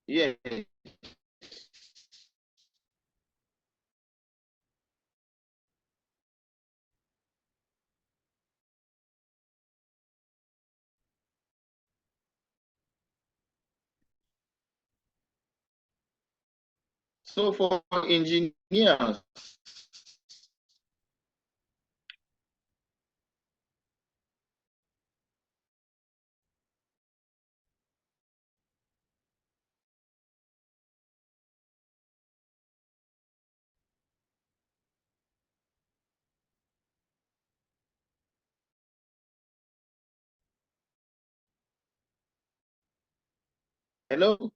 Yes. So for engineers, hello.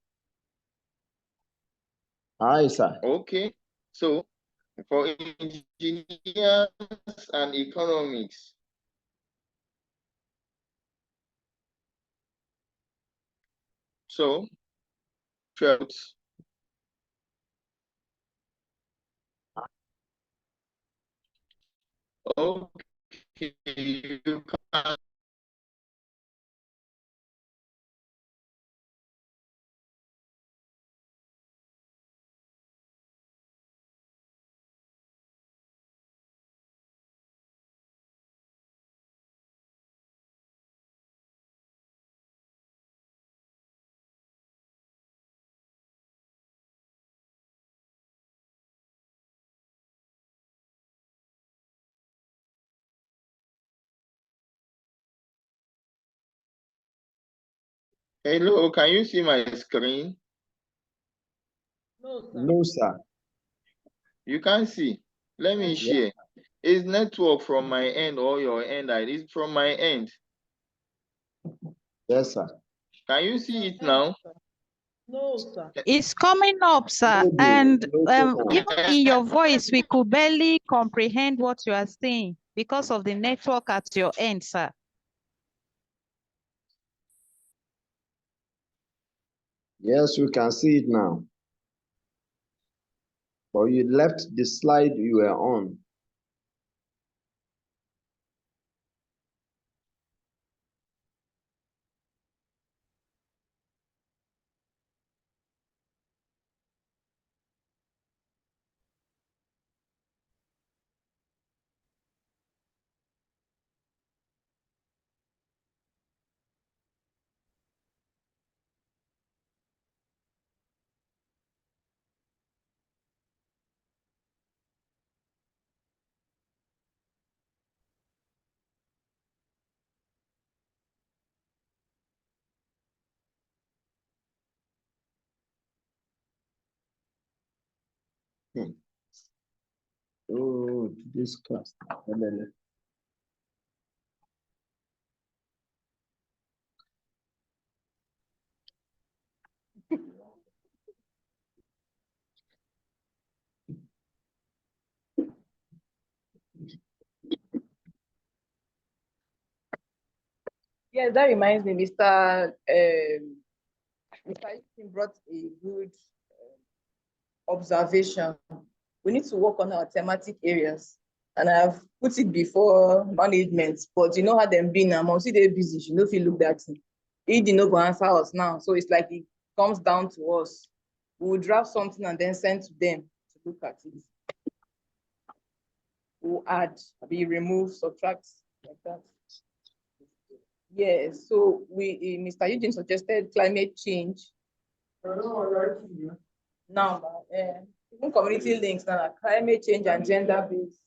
Hi, sir. Okay. So for engineers and economics, so 12. Okay, you can. Hello, can you see my screen? No, sir. You can't see. Let me share. Is network from my end or your end? It's from my end. Yes, sir. Can you see it now? No, sir. It's coming up, sir. No, And no, even in your voice, we could barely comprehend what you are saying because of the network at your end, sir. Yes, we can see it now. But you left the slide you were on. Oh, this class. Yes, that reminds me, Mr. Mr. brought a good observation. We need to work on our thematic areas. And I've put it before management, but you know how them be now. Once they're busy, you know if you look that he didn't know answer us now. So it's like it comes down to us. We will draft something and then send to them to look at it. We'll add, we remove, subtract, like that. Yes, so Mr. Eugene suggested climate change. Now, even community links now, climate change and gender based.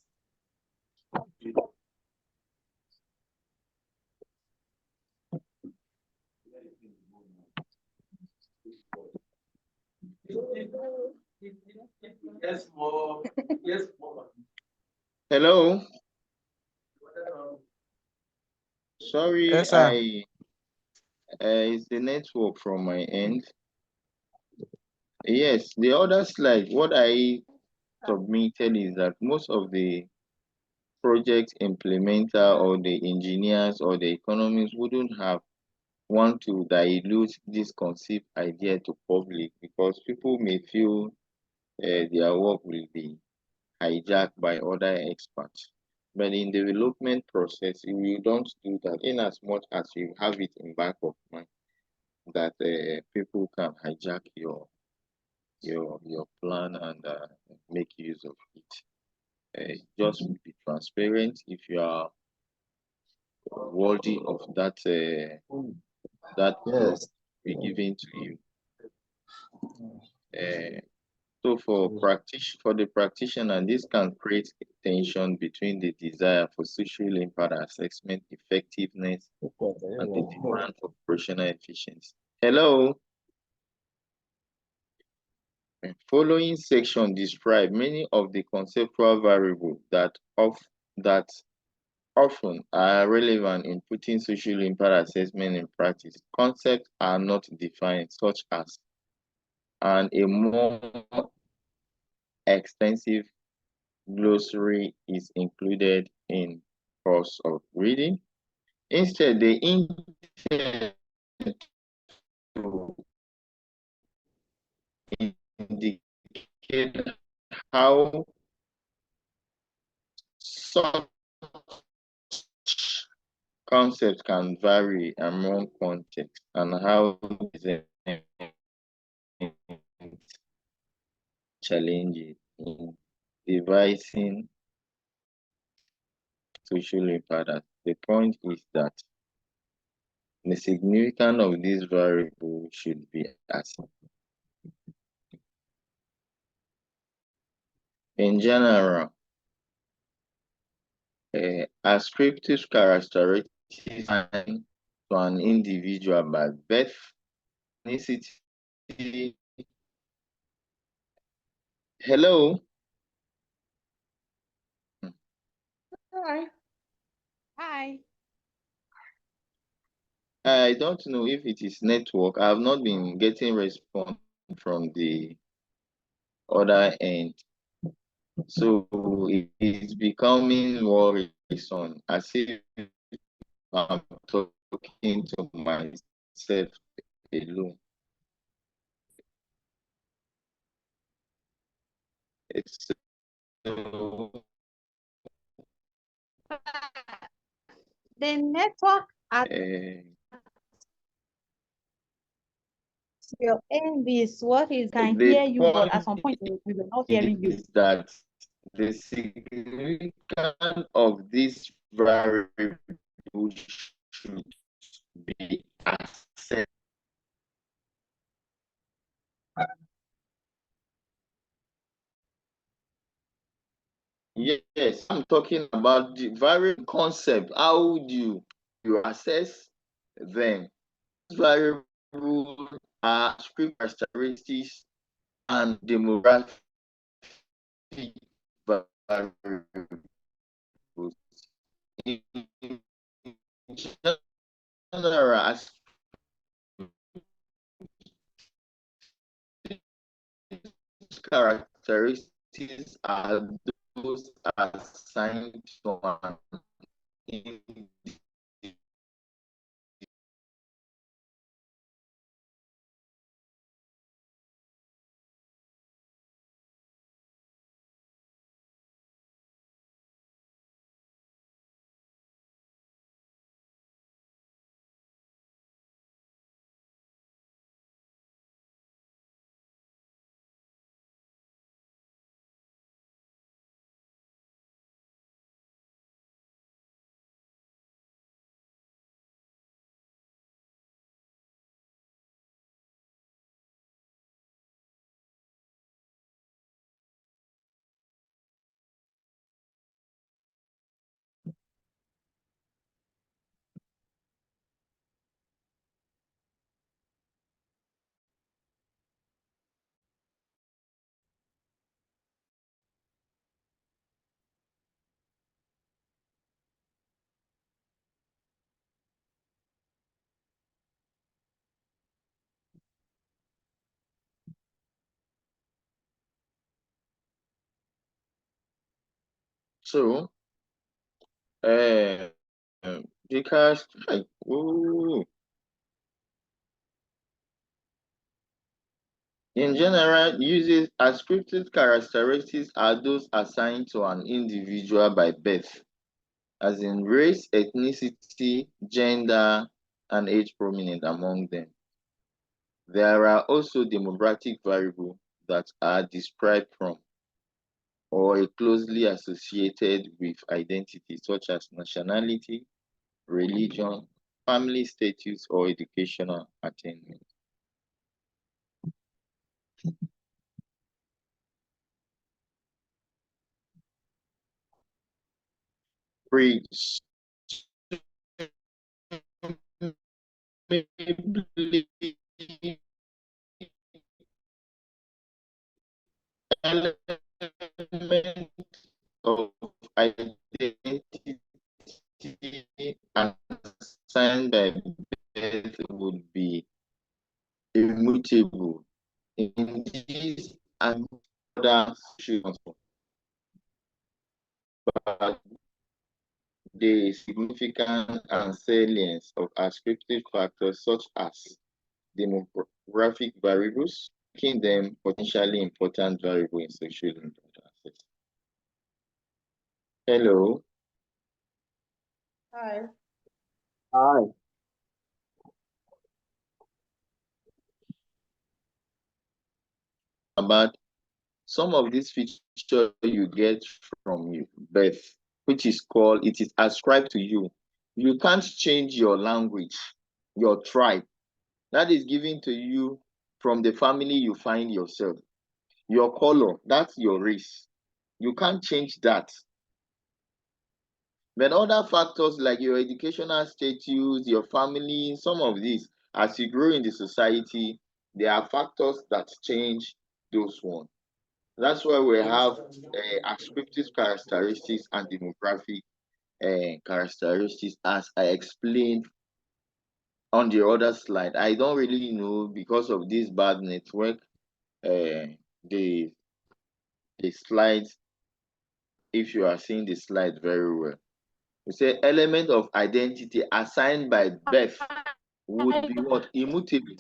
Yes, more. Yes, more. Hello. Sorry, Yes, sir. it's the network from my end. Yes, the other slide, what I submitted is that most of the project implementer or the engineers or the economists wouldn't have want to dilute this concept idea to public because people may feel their work will be hijacked by other experts. But in the development process, if you don't do that, in as much as you have it in back of mind, that people can hijack your plan and make use of it. Just be transparent. If you are worthy of that that Yes. be given to you. So for the practitioner, this can create tension between the desire for social impact assessment effectiveness and the demand for operational efficiency. Hello. Following section describe many of the conceptual variables that often are relevant in putting social impact assessment in practice. Concepts are not defined, such as and a more extensive glossary is included in course of reading. Instead, they intend to indicate how such concepts can vary among contexts and how challenges in devising social impact. The point is that the significance of this variable should be assessed. In general, ascriptive characteristics assigned to an individual by birth, ethnicity. Hello. Hi. Hi. I don't know if it is network. I have not been getting response from the other end. So it is becoming worrisome as if I'm talking to myself alone. So, The network at your end is what is can the hear you, but at point some point we were not hearing you. is that the significance of this variable should be assessed. Yes, I'm talking about the variable concept. How would you assess them? Variables are script characteristics and demographic variables. In general, as characteristics are those assigned to an individual. So, uh, because in general, uses ascriptive characteristics are those assigned to an individual by birth, as in race, ethnicity, gender, and age prominent among them. There are also demographic variables that are described from or are closely associated with identity, such as nationality, religion, family status, or educational attainment. Presumably, element of identity assigned by birth would be immutable in these and other situations, but the significance and salience of ascriptive factors such as demographic variables, making them potentially important variable in social interactions. Hello. Hi. Hi. About some of these features you get from your birth, which is called, it is ascribed to you. You can't change your language, your tribe. That is given to you from the family you find yourself. Your color, that's your race. You can't change that. But other factors like your educational status, your family, some of these, as you grow in the society, there are factors that change those ones. That's why we have ascriptive characteristics and demographic characteristics, as I explained on the other slide. I don't really know, because of this bad network, the slides, if you are seeing the slide very well. We say element of identity assigned by birth would be what? Immutable.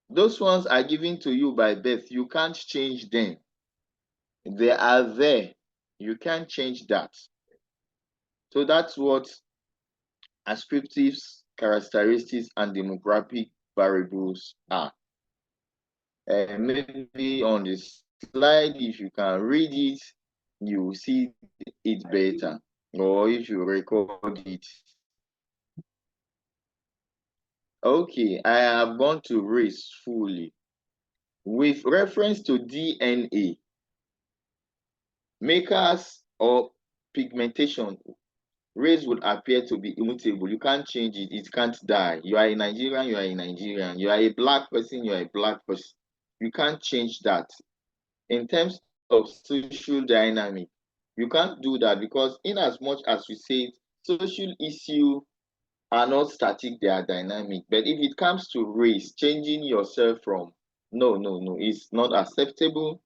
Those ones are given to you by birth. You can't change them. They are there. You can't change that. So that's what ascriptive characteristics and demographic variables are. Maybe on the slide, if you can read it, you will see it better. Or if you record it. Okay, I have gone to race fully. With reference to DNA, makers or pigmentation, race would appear to be immutable. You can't change it. It can't die. You are a Nigerian, you are a Nigerian. You are a black person, you are a black person. You can't change that. In terms of social dynamic, you can't do that, because in as much as we say social issues are not static, they are dynamic. But if it comes to race, changing yourself from no, no, no, it's not acceptable.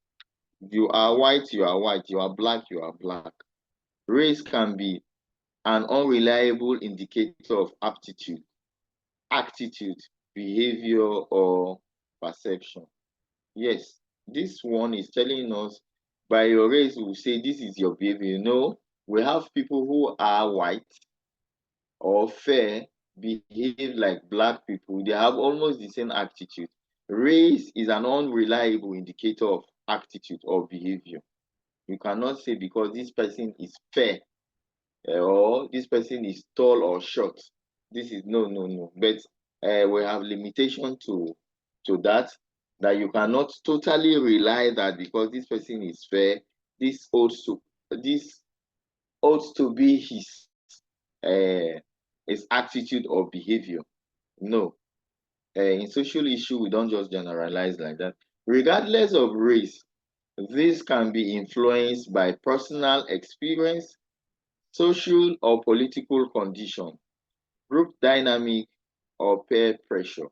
You are white, you are white. You are black, you are black. Race can be an unreliable indicator of aptitude, attitude, behavior, or perception. Yes, this one is telling us by your race, we say this is your behavior. No, we have people who are white or fair, behave like black people. They have almost the same attitude. Race is an unreliable indicator of attitude or behavior. You cannot say because this person is fair or this person is tall or short. This is no, no, no. But we have limitation to that you cannot totally rely that because this person is fair, this also this ought to be uh, his attitude or behavior. No. In social issue, we don't just generalize like that. Regardless of race, this can be influenced by personal experience, social or political condition, group dynamic, or peer pressure,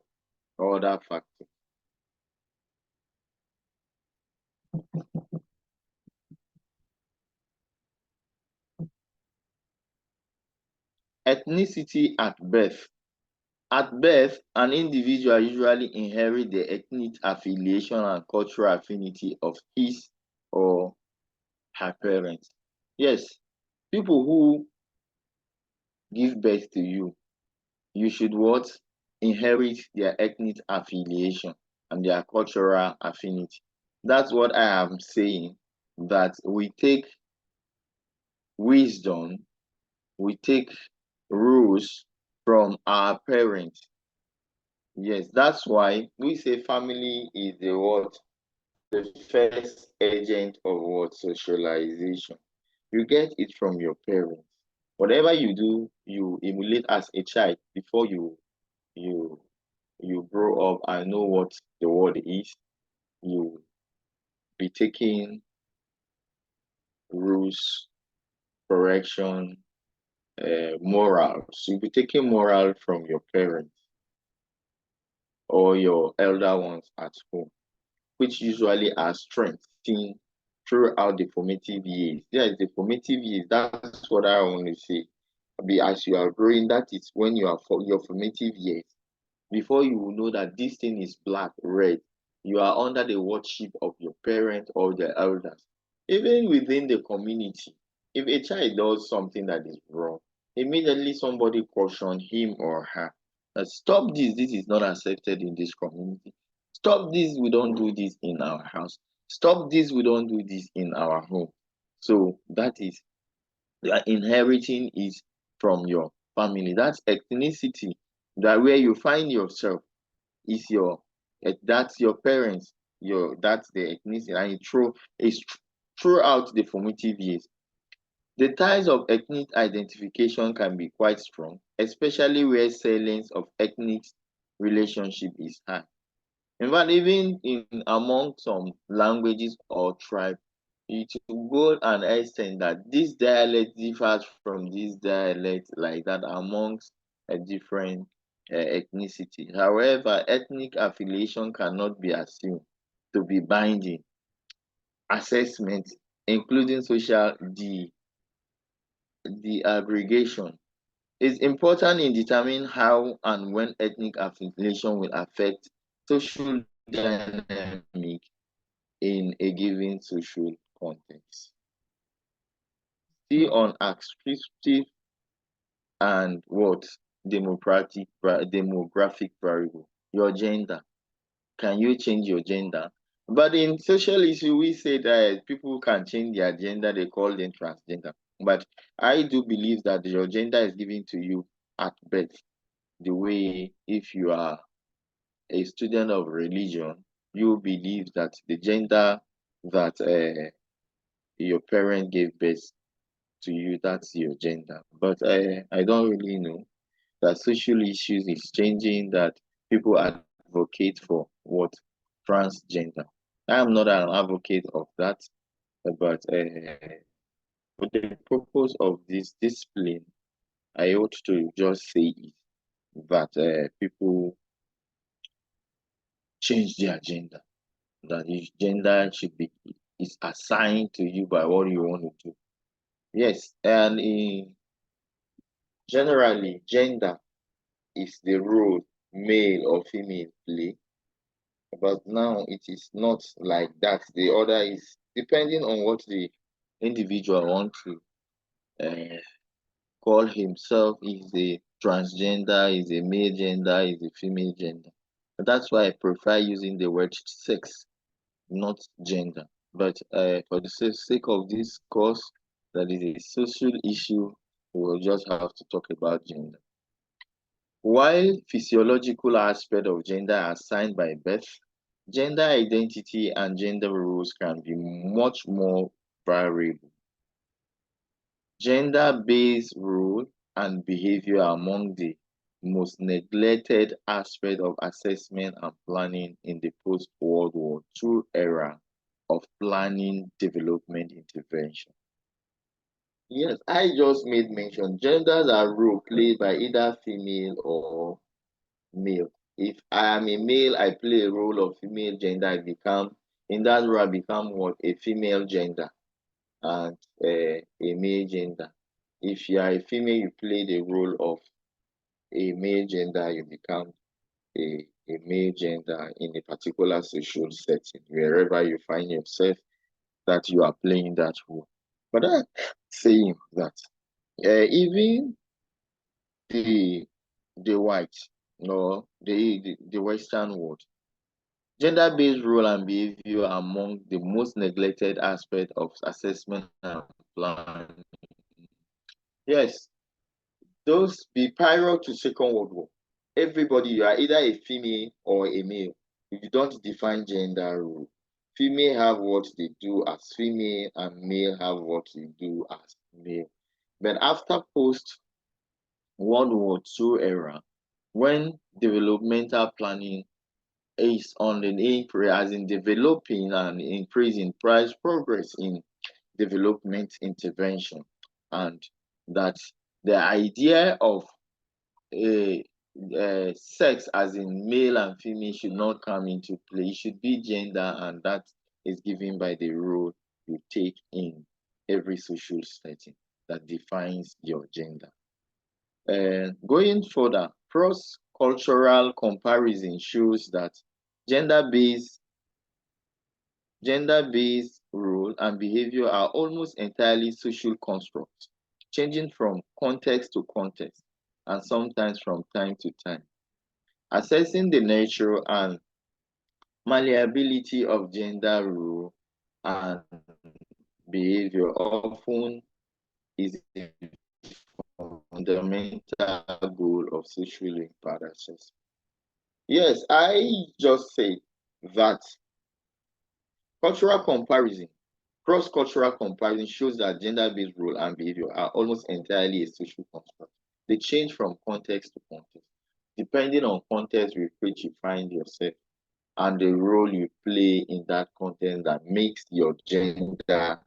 or other factors. Ethnicity at birth. At birth, an individual usually inherits the ethnic affiliation and cultural affinity of his or her parents. Yes, people who give birth to you, you should what? Inherit their ethnic affiliation and their cultural affinity. That's what I am saying, that we take wisdom, we take rules from our parents. Yes, that's why we say family is the what? The first agent of what? Socialization. You get it from your parents. Whatever you do, you emulate as a child before you you grow up and know what the word is. You be taking rules, correction, morals. You be taking moral from your parents or your elder ones at home, which usually are strengthened throughout the formative years. Yes, the formative years, that's what I want to say. As you are growing, that is when you are for your formative years. Before you will know that this thing is black, red, you are under the watchship of your parents or the elders. Even within the community, if a child does something that is wrong, immediately somebody caution him or her. Stop this, this is not accepted in this community. Stop this, we don't do this in our house. Stop this, we don't do this in our home. So that is inheriting is from your family. That's ethnicity. That where you find yourself is your that's your parents, your that's the ethnicity, and throughout the formative years. The ties of ethnic identification can be quite strong, especially where salience of ethnic relationship is high. In fact, even in among some languages or tribes, it will go an extent that this dialect differs from this dialect like that amongst a different ethnicity. However, ethnic affiliation cannot be assumed to be binding. Assessment, including social the aggregation, is important in determining how and when ethnic affiliation will affect social dynamic in a given social context. See on ascriptive and what demographic variable, your gender. Can you change your gender? But in social issue, we say that people can change their gender, they call them transgender. But I do believe that your gender is given to you at birth. The way if you are a student of religion, you believe that the gender that your parent gave birth to you, that's your gender. But I don't really know that social issues is changing, that people advocate for what? Transgender. I am not an advocate of that, but for the purpose of this discipline, I ought to just say it, that people change their gender, that the gender should be is assigned to you by what you want to do. Yes, and generally, gender is the role male or female play, but now it is not like that. The order is depending on what the individual want to uh, call himself. Is a transgender, is a male gender, is a female gender. And that's why I prefer using the word sex, not gender. But for the sake of this course, that is a social issue, we will just have to talk about gender. While physiological aspects of gender are assigned by birth, gender identity and gender roles can be much more variable. Gender-based role and behavior are among the most neglected aspects of assessment and planning in the post-World War II era of planning development intervention. Yes, I just made mention genders are role played by either female or male. If I am a male, I play a role of female gender. In that role, I become what? A female gender and a male gender. If you are a female, you play the role of a male gender, you become a male gender in a particular social setting, wherever you find yourself that you are playing that role. But I'm saying that even the white or the Western world. Gender-based role and behavior are among the most neglected aspects of assessment and planning. Yes, those be prior to Second World War. Everybody, you are either a female or a male. If you don't define gender role, female have what they do as female and male have what they do as male. But after post World War II era, when developmental planning is on the increase, as in developing and increasing price progress in development intervention, and that the idea of a sex as in male and female should not come into play. It should be gender, and that is given by the role you take in every social setting that defines your gender. Going further, cross-cultural comparison shows that gender-based gender-based role and behavior are almost entirely social constructs, changing from context to context and sometimes from time to time. Assessing the nature and malleability of gender role and behavior often is a fundamental goal of social impact assessment. Yes, I just say that cultural comparison, cross-cultural comparison shows that gender-based role and behavior are almost entirely a social construct. They change from context to context, depending on context with which you find yourself and the role you play in that context that makes your gender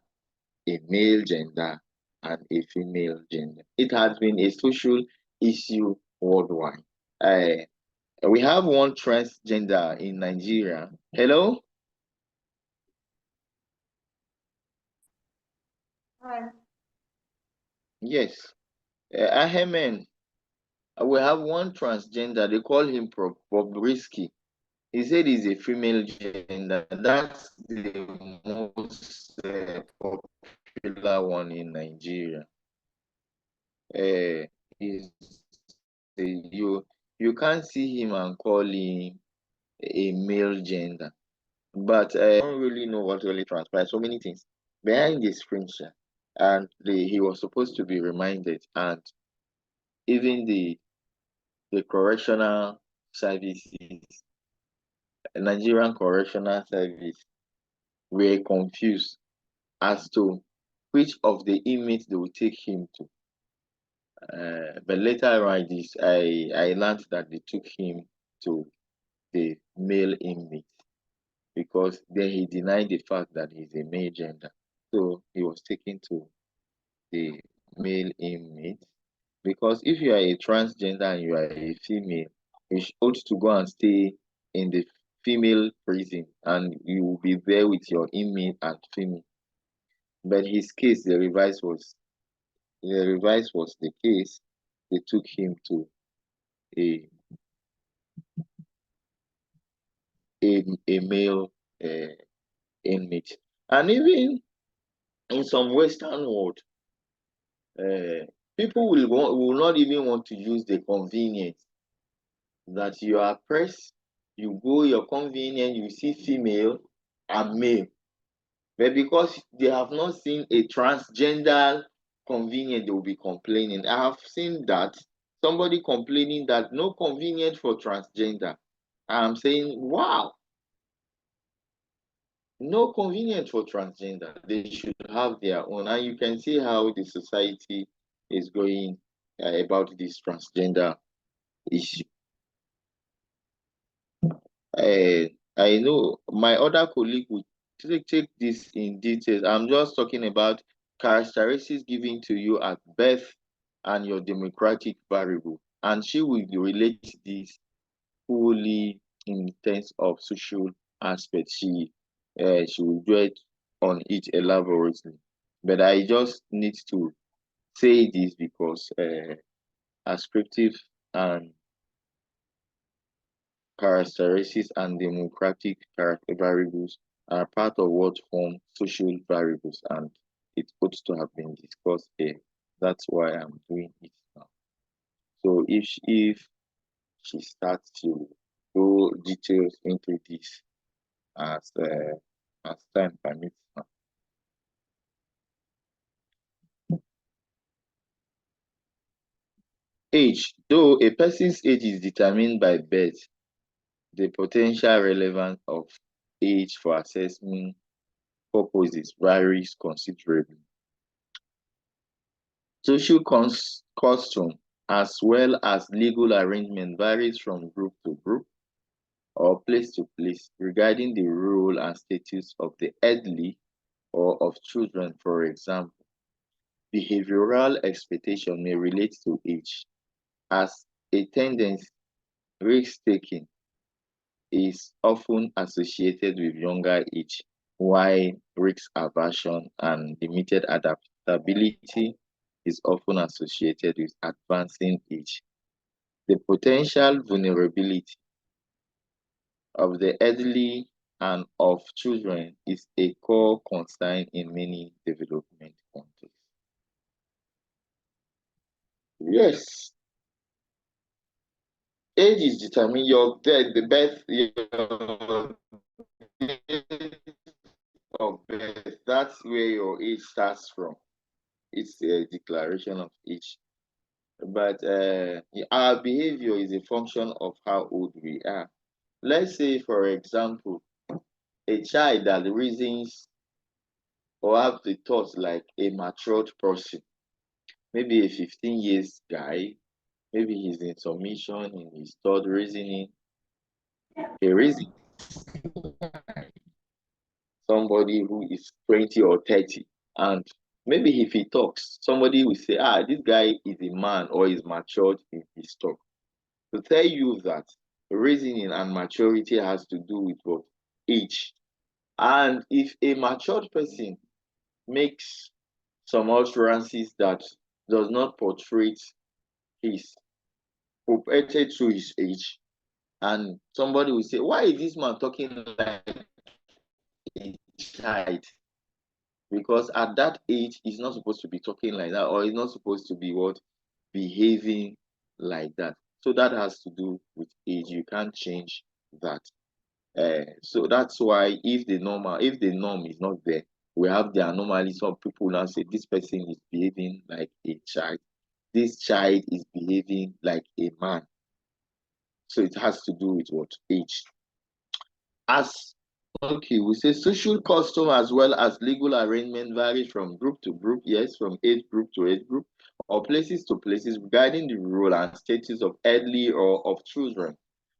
a male gender and a female gender. It has been a social issue worldwide. We have one transgender in Nigeria. Hello? Hi. Yes. Ahemen. We have one transgender. They call him Bobrisky. He said he's a female gender. That's the most popular one in Nigeria. He's you can't see him and call him a male gender, but I don't really know what really transpired. So many things behind the screenshot, and he was supposed to be reminded, and even the correctional services, Nigerian correctional service, were confused as to which of the inmates they would take him to. But later on, I learned that they took him to the male inmate because then he denied the fact that he's a male gender. So he was taken to the male inmate because if you are a transgender and you are a female, you ought to go and stay in the female prison and you will be there with your inmate and female. But his case, the revised was the case. They took him to a a male inmate, and even in some Western world, people will not even want to use the convenience that you are pressed, you go your convenience, you see female and male. But because they have not seen a transgender convenient, they will be complaining. I have seen that somebody complaining that no convenient for transgender. I'm saying, wow, no convenient for transgender. They should have their own. And you can see how the society is going about this transgender issue. I know my other colleague will take this in details. I'm just talking about characteristics given to you at birth and your democratic variable. And she will relate this fully in terms of social aspect. She will do it on it elaborately. But I just need to say this because ascriptive and characteristics and democratic variables are part of what form social variables, and it ought to have been discussed here. That's why I'm doing it now. So if she starts to go details into this as time permits now. Age. Though a person's age is determined by birth, the potential relevance of age for assessment purposes varies considerably. Social custom as well as legal arrangement varies from group to group or place to place regarding the role and status of the elderly or of children. For example, behavioral expectation may relate to age, as a tendency risk-taking is often associated with younger age, while risk aversion and limited adaptability is often associated with advancing age. The potential vulnerability of the elderly and of children is a core concern in many development countries. Yes, age is determined your death, the birth, your date of birth. That's where your age starts from. It's a declaration of age. But our behavior is a function of how old we are. Let's say, for example, a child that reasons or have the thoughts like a matured person, maybe a 15 years guy, maybe he's in submission in his third reasoning, a reason somebody who is 20 or 30. And maybe if he talks, somebody will say, this guy is a man or is matured in his talk. To tell you that reasoning and maturity has to do with what? Age. And if a matured person makes some utterances that does not portray his perpetrated through his age, and somebody will say, why is this man talking like a child? Because at that age, he's not supposed to be talking like that, or he's not supposed to be what? Behaving like that. So that has to do with age. You can't change that. So that's why if the norm is not there, we have the anomaly. Some people now say this person is behaving like a child. This child is behaving like a man. So it has to do with what? Age. As okay, we say social custom as well as legal arrangement varies from group to group, yes, from age group to age group, or places to places regarding the role and status of elderly or of children.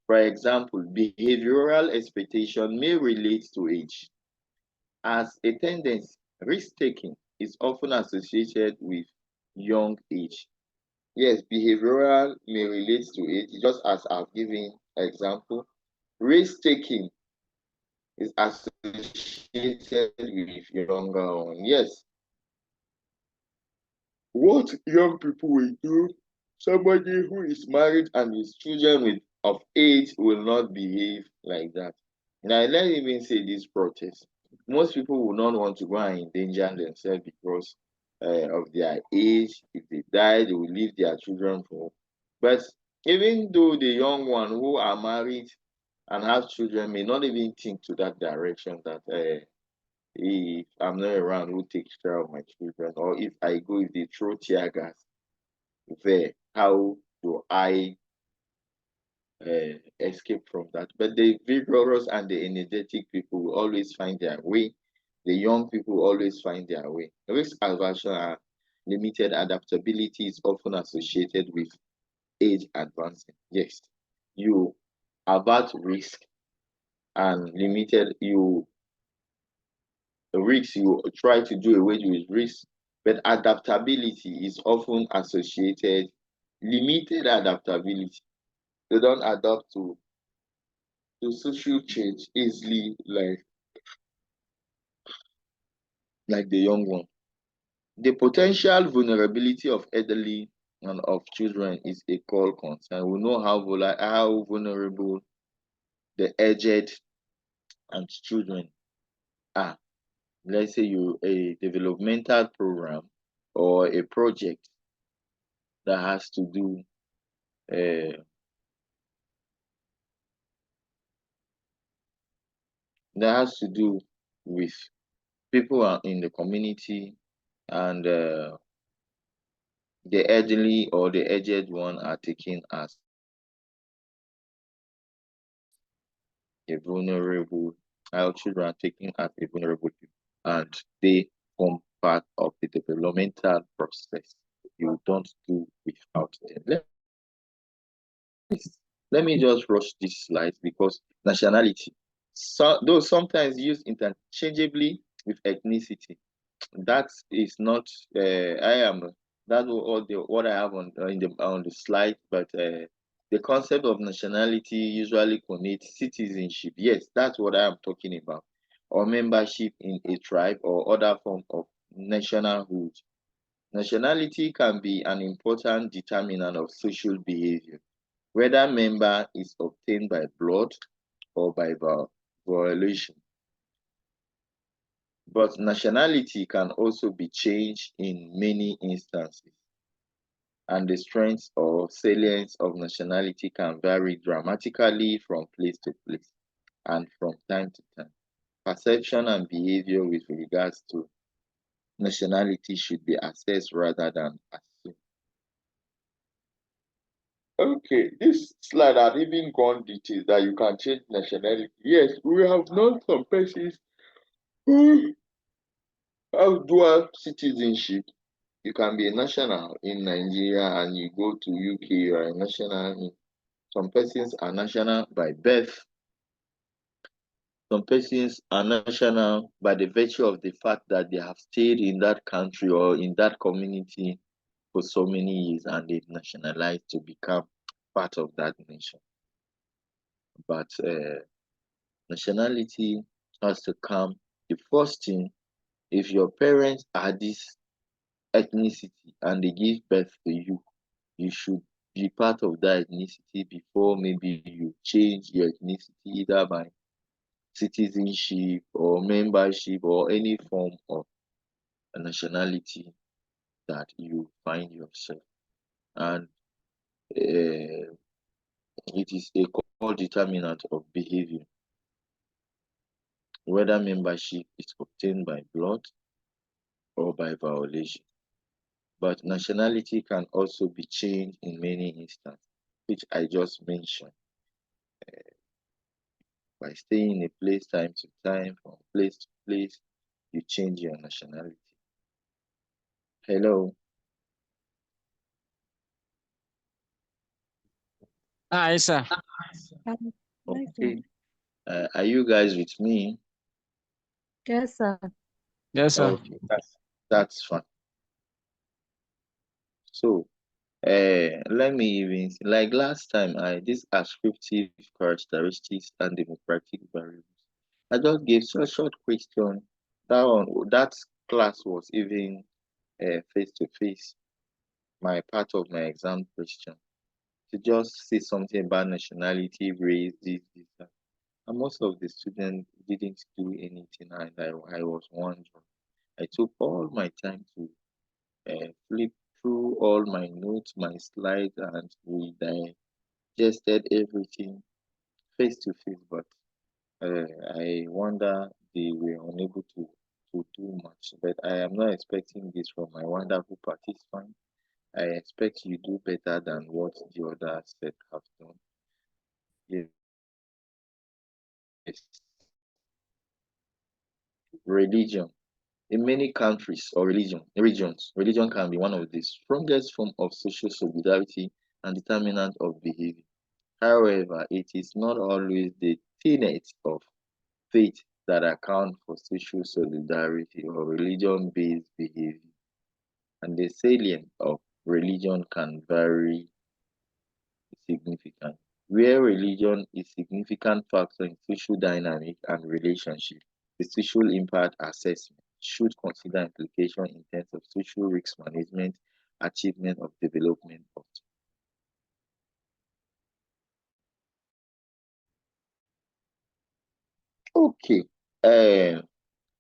For example, behavioral expectation may relate to age. As a tendency, risk-taking is often associated with young age. Yes, behavioral may relate to age, just as I've given example. Risk-taking is associated with younger one. Yes, what young people will do, somebody who is married and with children of age will not behave like that. Now, let's even say this protest. Most people will not want to go and endanger themselves because of their age. If they die, they will leave their children for. But even though the young one who are married and have children may not even think to that direction that if I'm not around, who takes care of my children? Or if I go, if they throw tear gas there, how do I escape from that? But the vigorous and the energetic people will always find their way. The young people always find their way. Risk aversion and limited adaptability is often associated with age advancing. Yes, you avert risk and limited you risks, you try to do away with risks, but adaptability is often associated, limited adaptability. They don't adapt to social change easily like the young one. The potential vulnerability of elderly and of children is a core concern. We know how vulnerable the aged and children are. Let's say you a developmental program or a project that has to do uh, that has to do with people are in the community, and the elderly or the aged one are taken as a vulnerable, our children are taken as a vulnerable people, and they form part of the developmental process. You don't do without them. Let me just rush this slide because nationality, so though sometimes used interchangeably with ethnicity, that is not. I am that's what I have on the slide, but the concept of nationality usually connotes citizenship. Yes, that's what I am talking about, or membership in a tribe or other form of nationalhood. Nationality can be an important determinant of social behavior, whether member is obtained by blood or by violation. But nationality can also be changed in many instances, and the strength or salience of nationality can vary dramatically from place to place and from time to time. Perception and behavior with regards to nationality should be assessed rather than assumed. Okay, this slide had even gone details that you can change nationality. Yes, we have known some persons who have dual citizenship. You can be a national in Nigeria and you go to UK, you are a national in some persons are national by birth. Some persons are national by the virtue of the fact that they have stayed in that country or in that community for so many years and they've nationalized to become part of that nation. But nationality has to come. The first thing, if your parents are this ethnicity and they give birth to you, you should be part of that ethnicity before maybe you change your ethnicity either by citizenship or membership or any form of nationality that you find yourself. And it is a core determinant of behavior, whether membership is obtained by blood or by violation. But nationality can also be changed in many instances, which I just mentioned. By staying in a place time to time, from place to place, you change your nationality. Hello. Hi, sir. Okay. Are you guys with me? Yes, sir. Yes, sir. Okay, that's fine. So, let me even like last time, I this ascriptive characteristics and democratic variables. I just gave so short question. That class was even face to face. My part of my exam question to just say something about nationality, race, this, that. And most of the students didn't do anything, and I was wondering. I took all my time to flip through all my notes, my slides, and we digested everything face to face. But I wonder they were unable to do much. But I am not expecting this from my wonderful participants. I expect you do better than what the others said have done. Yes. Religion. In many countries or regions, religion can be one of the strongest form of social solidarity and determinant of behavior. However, it is not always the tenets of faith that account for social solidarity or religion-based behavior, and the salience of religion can vary significantly. Where religion is a significant factor in social dynamic and relationship, the social impact assessment should consider implication in terms of social risk management, achievement of development. Okay.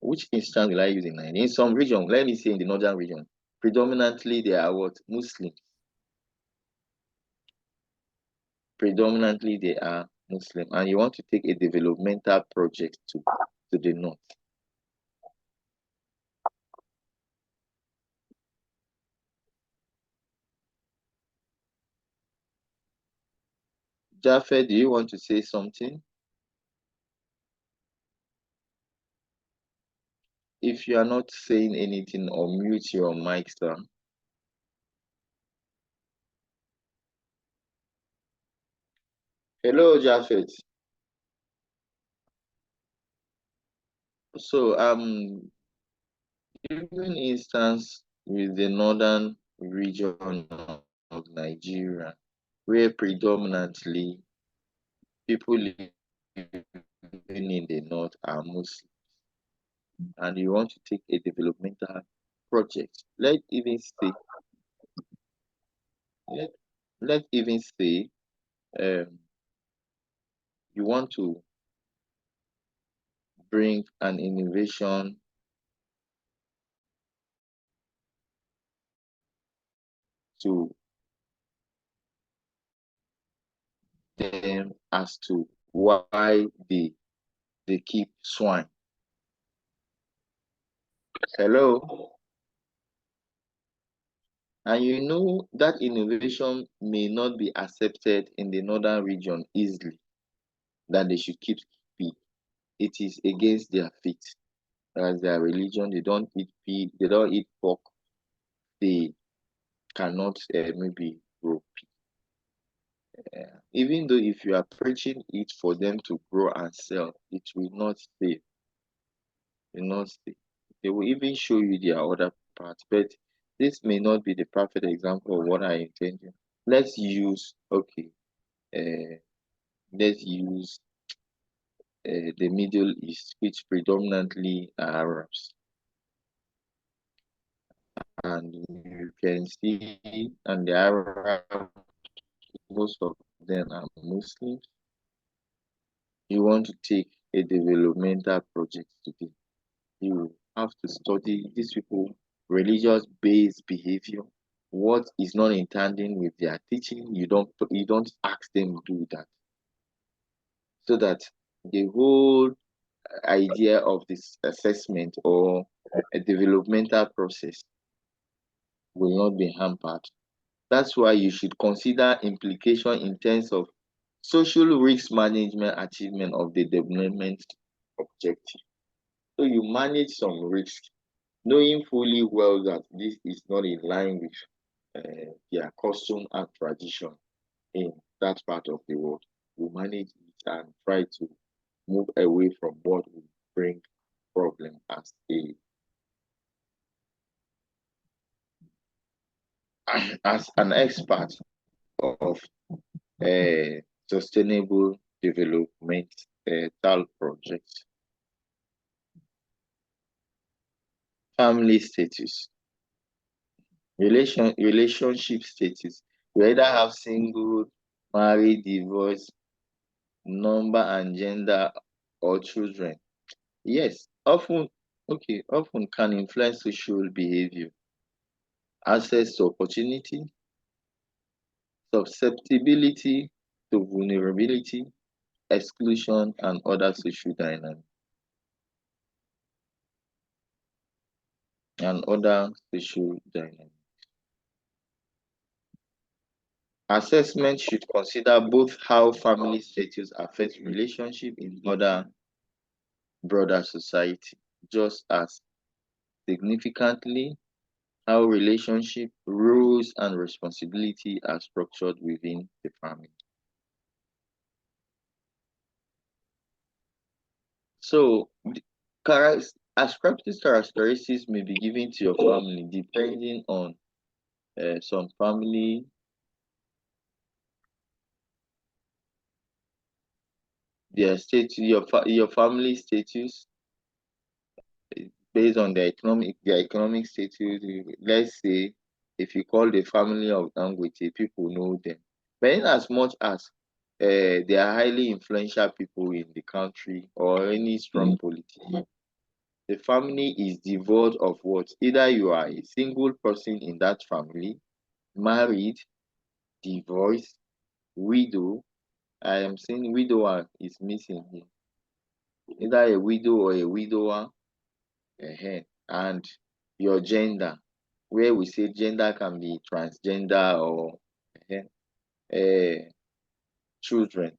Which instance will I use in Nigeria? In some region, let me say in the northern region, predominantly they are what? Muslims. predominantly they are Muslim, and you want to take a developmental project to the north. Jaffe, do you want to say something? If you are not saying anything, or mute your mic, sir. Hello, Japheth. So, given instance with the northern region of Nigeria, where predominantly people living in the north are Muslim, and you want to take a developmental project, let let even say um, you want to bring an innovation to them as to why they keep swine. Hello? And you know that innovation may not be accepted in the northern region easily, that they should keep pig. It is against their faith. As their religion, they don't eat pig, they don't eat pork, they cannot maybe grow pig. Even though if you are preaching it for them to grow and sell, it will not stay. Will not stay. They will even show you their other parts, but this may not be the perfect example of what I intended. Let's use uh, let's use the Middle East, which predominantly are Arabs, and you can see, and the Arabs, most of them are Muslims. You want to take a developmental project today, you have to study these people religious-based behavior. What is not in tandem with their teaching, you don't ask them to do that, so that the whole idea of this assessment or a developmental process will not be hampered. That's why you should consider implication in terms of social risk management achievement of the development objective. So you manage some risk, knowing fully well that this is not in line with their custom and tradition in that part of the world. You manage it and try to move away from what will bring problem as an expert of sustainable development projects. Family status, relationship status. You either have single, married, divorced, number and gender, or children. Yes, often can influence social behavior, access to opportunity, susceptibility to vulnerability, exclusion, and other social dynamics. Assessment should consider both how family status affects relationship in other broader society, just as significantly how relationship, roles, and responsibility are structured within the family. So, ascriptive characteristics may be given to your family depending on some family their status, your family status based on their economic status. Let's say if you call the family of Dangote, people know them. But in as much as they are highly influential people in the country or any strong politician, the family is devoid of what? Either you are a single person in that family, married, divorced, widow. I am seeing widower is missing here. Either a widow or a widower. And your gender, where we say gender can be transgender or children,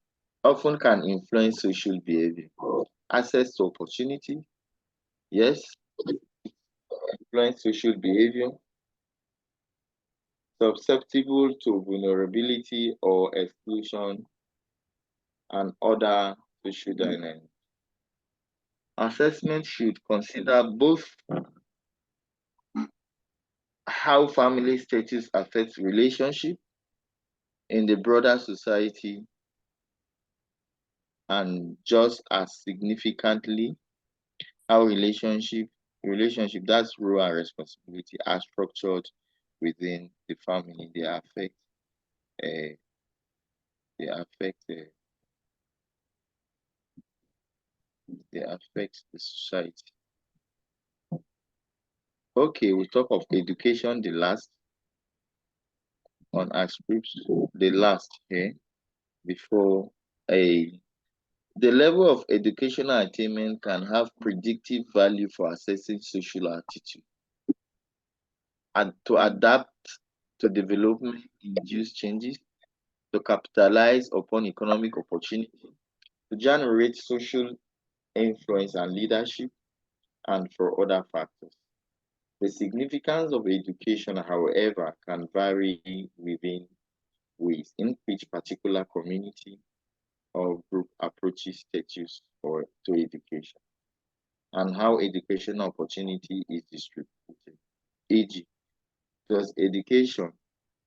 often can influence social behavior. Access to opportunity, yes, influence social behavior. Susceptible to vulnerability or exclusion and other social dynamics. Assessment should consider both how family status affects relationship in the broader society, and just as significantly how relationship, that's role and responsibility, are structured within the family. Uh, they affect they affect the society. Okay, we talk of education, the last on our scripts, the last here before a the level of educational attainment can have predictive value for assessing social attitude and to adapt to development induced changes, to capitalize upon economic opportunity, to generate social influence and leadership, and for other factors. The significance of education, however, can vary within ways in which particular community or group approaches status or to education, and how educational opportunity is distributed. E.g., does education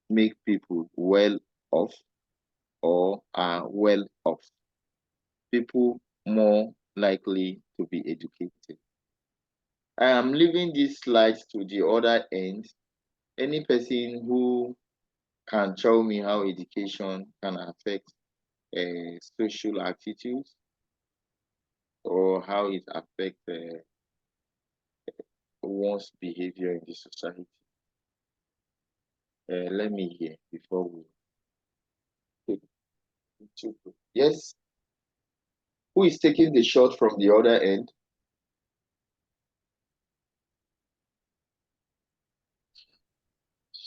make people well off or are well off people more likely to be educated? I am leaving this slide to the other end. Any person who can tell me how education can affect social attitudes or how it affects one's behavior in the society. Let me hear before we take it. Yes, who is taking the shot from the other end?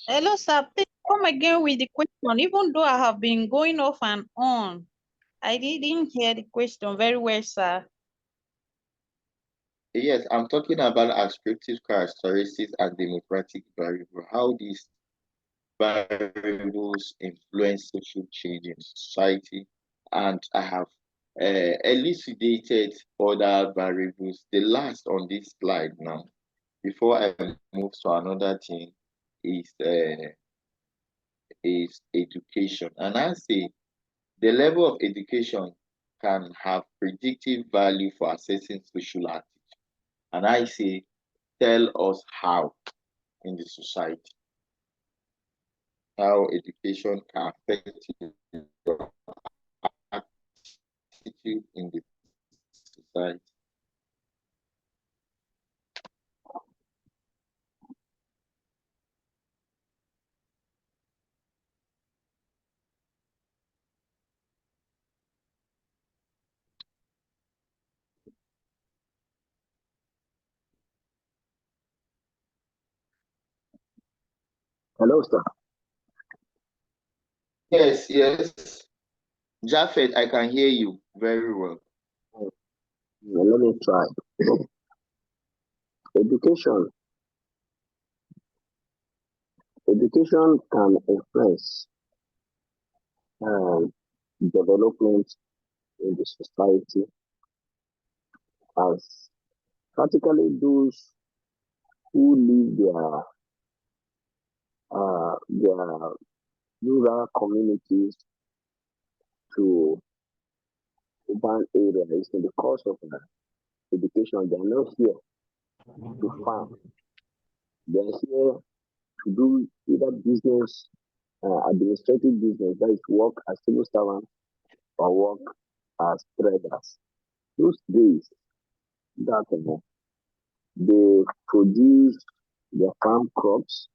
Hello, sir. Please come again with the question. Even though I have been going off and on, I didn't hear the question very well, sir. Yes, I'm talking about ascriptive characteristics and democratic variable. How these variables influence social change in society, and I have elucidated other variables. The last on this slide now, before I move to another thing, is education, and I say the level of education can have predictive value for assessing social attitude, and I say tell us how in the society, how education can affect your attitude in the society. Hello, sir. Yes, yes. Jafet, I can hear you very well. Let me try. Education. Education can influence development in the society as practically those who live their rural communities to urban areas in the course of education. They are not here to farm. They are here to do either business, administrative business, that is work as civil servants or work as traders. Those days that they produce their farm crops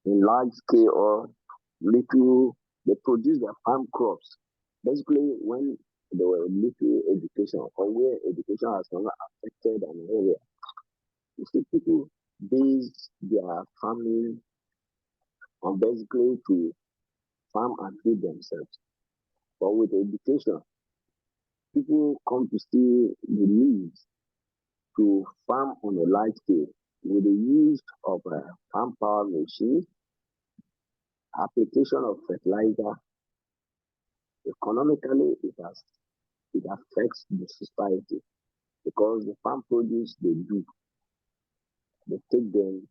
in large scale or they produce their farm crops. Basically, when there were little education or where education has not affected an area, you see people base their farming on basically to farm and feed themselves. But with education, people come to see the need to farm on a large scale with the use of farm power machines, application of fertilizer. Economically, it affects the society because the farm produce they take them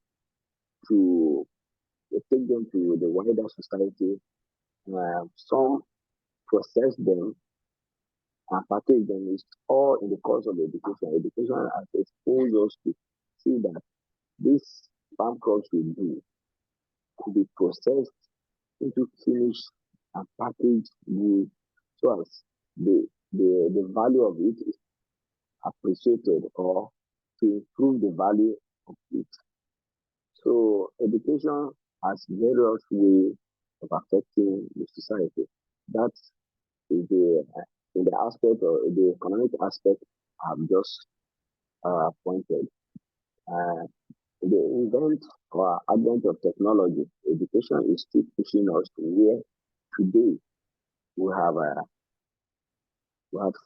to the wider society. Some process them and package them. Is all in the course of education. Education has exposed us to see that this farm crops we do could be processed into finished and packaged goods so as the value of it is appreciated or to improve the value of it. So education has various ways of affecting the society. That is the in the aspect or the economic aspect I've just pointed. Uh, the invent or advent of technology, education is still pushing us to where today we have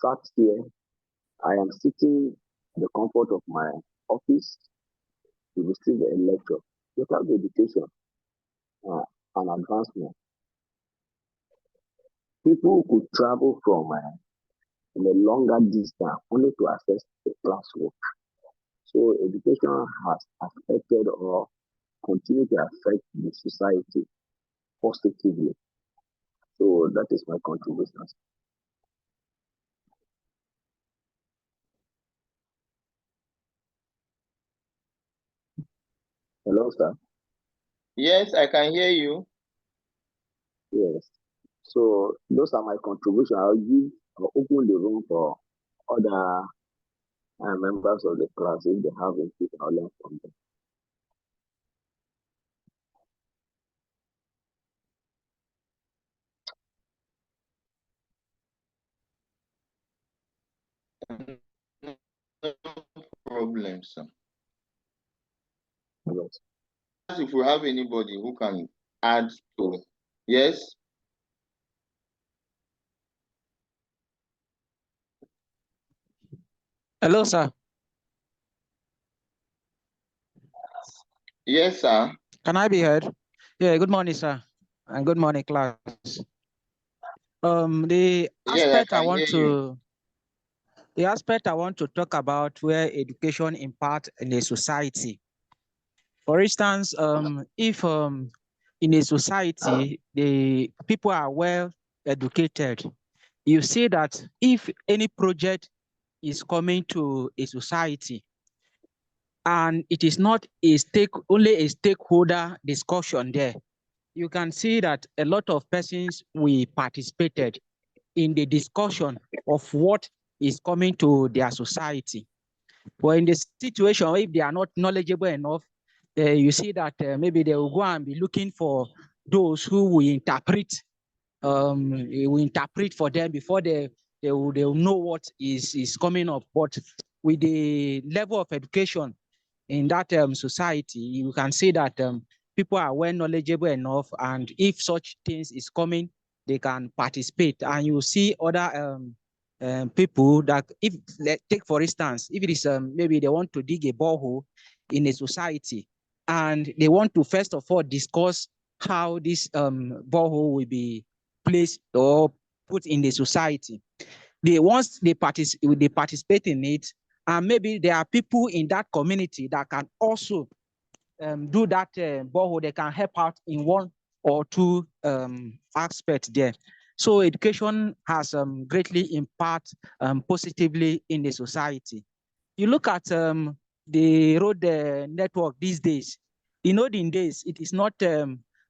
sat here. I am sitting in the comfort of my office to receive a lecture. Without education uh, and advancement, people could travel from in a longer distance only to access the classroom. So education has affected or continue to affect the society positively. So that is my contribution. Hello, sir. Yes, I can hear you. Yes. So those are my contributions. I'll open the room for other members of the class if they have input. I'll learn from them. No problem, sir. Yes. If we have anybody who can add to, yes. Hello, sir. Yes, sir. Can I be heard? Yeah, good morning, sir. And good morning, class. The Yes, I aspect I can want hear you. to the aspect I want to talk about where education impacts in a society. For instance, if in a society the people are well educated, you see that if any project is coming to a society and it is not only a stakeholder discussion there, you can see that a lot of persons we participated in the discussion of what is coming to their society. But in the situation, if they are not knowledgeable enough, you see that maybe they will go and be looking for those who will interpret for them before they will know what is coming up. But with the level of education in that society, you can see that people are well knowledgeable enough, and if such things is coming, they can participate. And you see other people that, if take for instance, if it is maybe they want to dig a borehole in a society, and they want to first of all discuss how this borehole will be placed or put in the society. Once they participate in it, and maybe there are people in that community that can also do that borehole. They can help out in one or two aspects there. So education has greatly impact positively in the society. You look at the road network these days. In olden days, it is not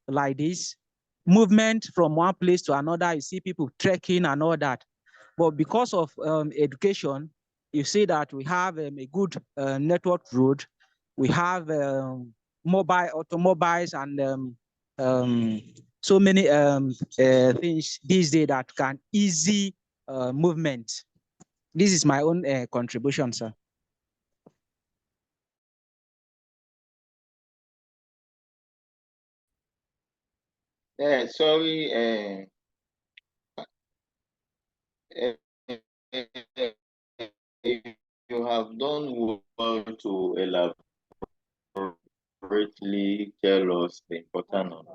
like this. Movement from one place to another, you see people trekking and all that. But because of education, you see that we have a good network road. We have mobile automobiles and so many things these days that can easy movement. This is my own contribution, sir. Yeah, sorry. Uh, you have done well to elaborately tell us the importance of.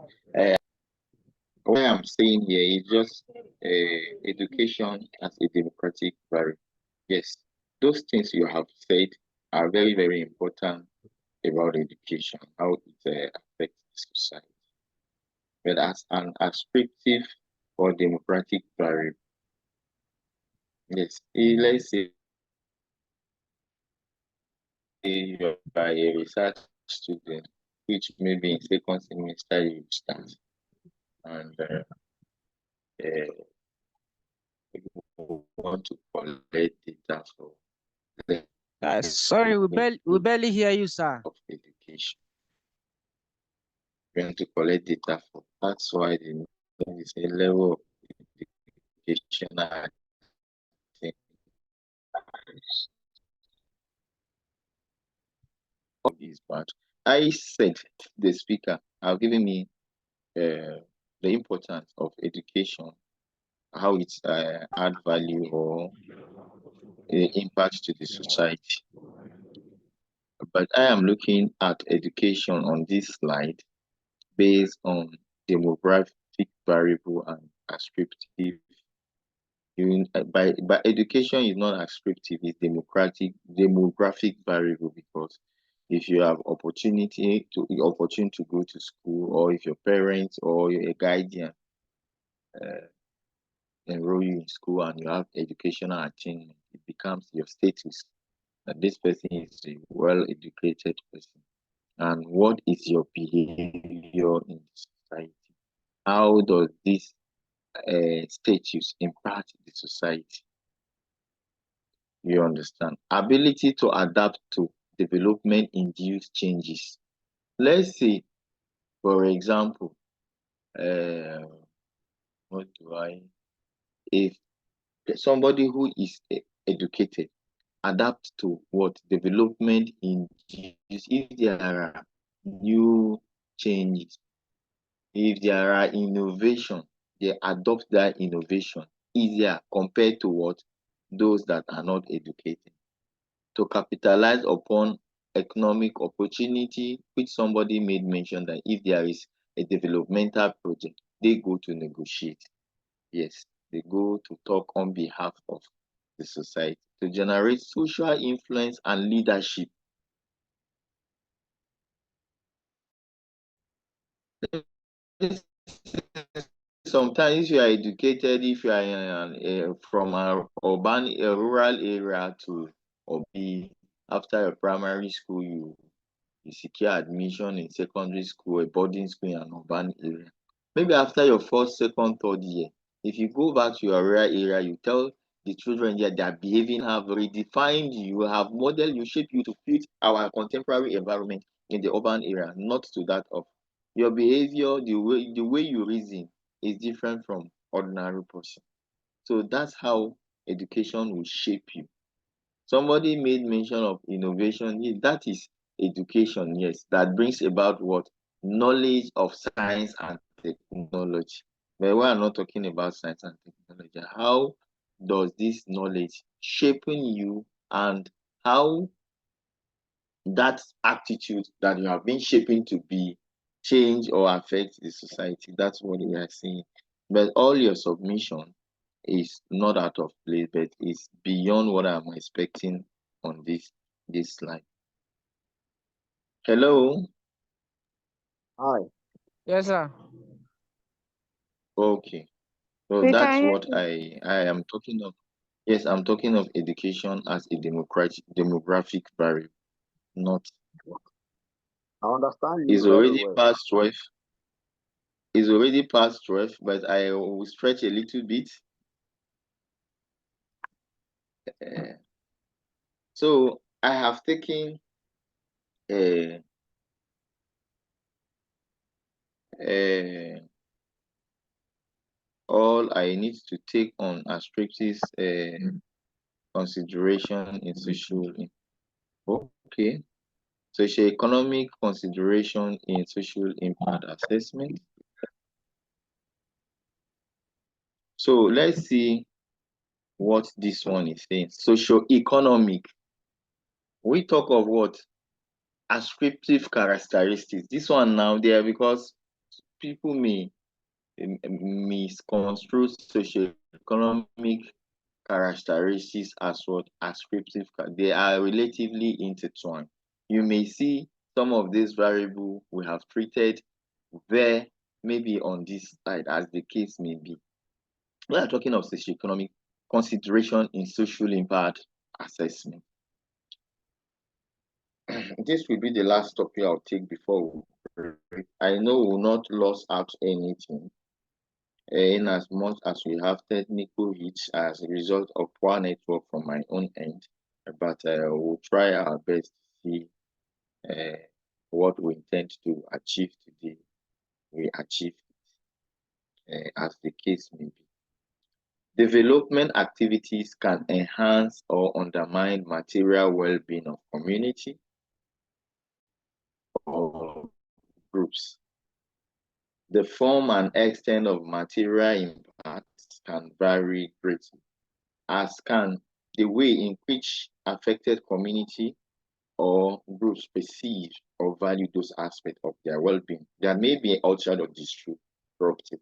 What I'm saying here is just education as a democratic variable. Yes, those things you have said are very, very important about education, how it affects society. But as an ascriptive or democratic variable, yes, let's say you are a research student, which maybe in second semester you start, and you want to collect data for the Sorry, we barely hear you, sir. of education. You want to collect data for. That's why there is a level of education I think is bad. I said the speaker have given me the importance of education, how it add value or impact to the society. But I am looking at education on this slide based on demographic variable and ascriptive. By education is not ascriptive, it's demographic variable, because if you have opportunity to go to school, or if your parents or your guardian uh, enroll you in school and you have educational attainment, it becomes your status that this person is a well-educated person. And what is your behavior in society? How does this status impact the society? You understand? Ability to adapt to development-induced changes. Let's say, for example, uh, what do I? If somebody who is educated adapt to what development induced, if there are new changes, if there are innovation, they adopt that innovation easier compared to what those that are not educated. To capitalize upon economic opportunity, which somebody made mention that if there is a developmental project, they go to negotiate. Yes, they go to talk on behalf of the society to generate social influence and leadership. Sometimes if you are educated, if you are from a rural area to Obi, after your primary school, you secure admission in secondary school, a boarding school in an urban area. Maybe after your first, second, third year, if you go back to your rural area, you tell the children that their behaving have redefined you, have modeled you, shaped you to fit our contemporary environment in the urban area, not to that of your behavior, the way you reason is different from ordinary person. So that's how education will shape you. Somebody made mention of innovation. That is education, yes, that brings about what? Knowledge of science and technology. But we are not talking about science and technology. How does this knowledge shaping you, and how that attitude that you have been shaping to be change or affect the society? That's what we are saying. But all your submission is not out of place, but it's beyond what I'm expecting on this slide. Hello. Hi. Yes, sir. Okay. So We that's can hear what I am talking of. Yes, I'm talking of education as a demographic variable, not. I understand It's you very already well. past 12. It's already past 12, but I will stretch a little bit. Uh, so I have taken a all I need to take on as practice consideration in social. Okay, socio-economic consideration in social impact assessment. So let's see what this one is saying. Socio-economic. We talk of what? Ascriptive characteristics. This one now there because people may misconstrue socio-economic characteristics as what? Ascriptive. They are relatively intertwined. You may see some of these variables we have treated there, maybe on this side, as the case may be. We are talking of socioeconomic consideration in social impact assessment. This will be the last topic I'll take before we break. I know we will not lose out anything, in as much as we have technical hits as a result of poor network from my own end, but we'll try our best to see uh, what we intend to achieve today. We achieve it, as the case may be. Development activities can enhance or undermine material well-being of community or groups. The form and extent of material impact can vary greatly, as can the way in which affected community or groups perceive or value those aspects of their well-being that may be outside of disrupted.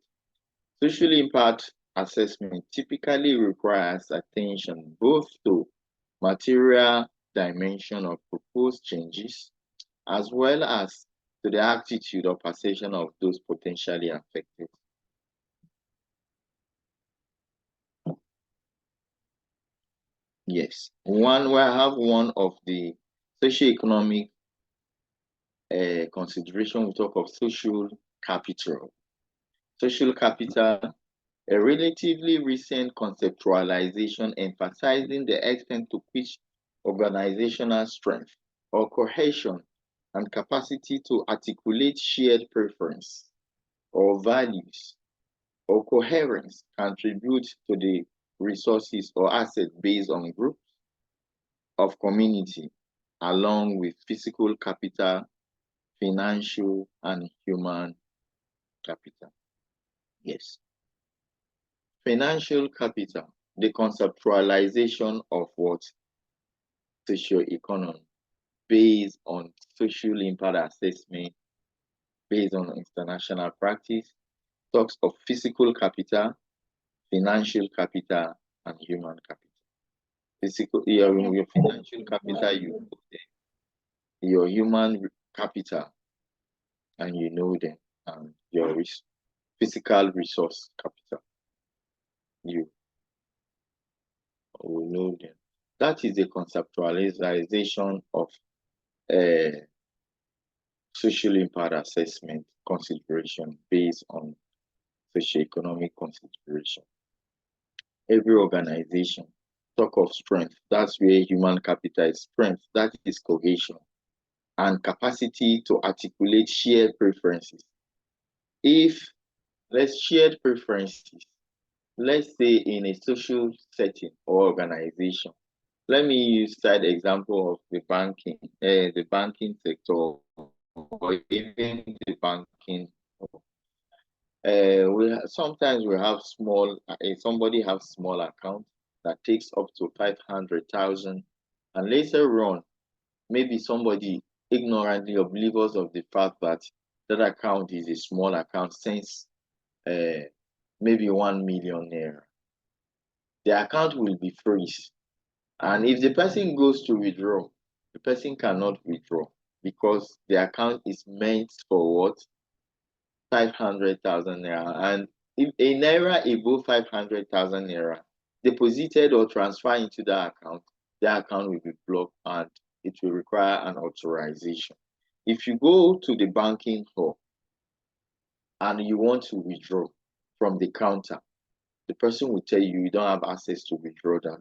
Social impact assessment typically requires attention both to material dimension of proposed changes as well as to the attitude or perception of those potentially affected. Yes, we have one of the socioeconomic consideration. We talk of social capital. Social capital, a relatively recent conceptualization emphasizing the extent to which organizational strength or cohesion and capacity to articulate shared preference or values or coherence contribute to the resources or assets based on groups of community, along with physical capital, financial, and human capital. Yes. Financial capital, the conceptualization of what? Socio-economy, based on social impact assessment, based on international practice, talks of physical capital, financial capital, and human capital. Your financial capital, you put them. Your human capital, and you know them, and your physical resource capital, you will know them. That is the conceptualization of social impact assessment consideration based on socioeconomic consideration. Every organization talk of strength. That's where human capital is strength. That is cohesion and capacity to articulate shared preferences. If let's shared preferences, let's say in a social setting or organization. Let me use side example of the banking sector, or even the banking. Sometimes we have somebody have small account that takes up to 500,000, and later on, maybe somebody ignorantly oblivious of the fact that that account is a small account since maybe 1 million naira. The account will be freeze, and if the person goes to withdraw, the person cannot withdraw because the account is meant for what? 500,000 naira. And if a naira above 500,000 naira deposited or transferred into that account will be blocked and it will require an authorization. If you go to the banking hall and you want to withdraw from the counter, the person will tell you don't have access to withdraw that.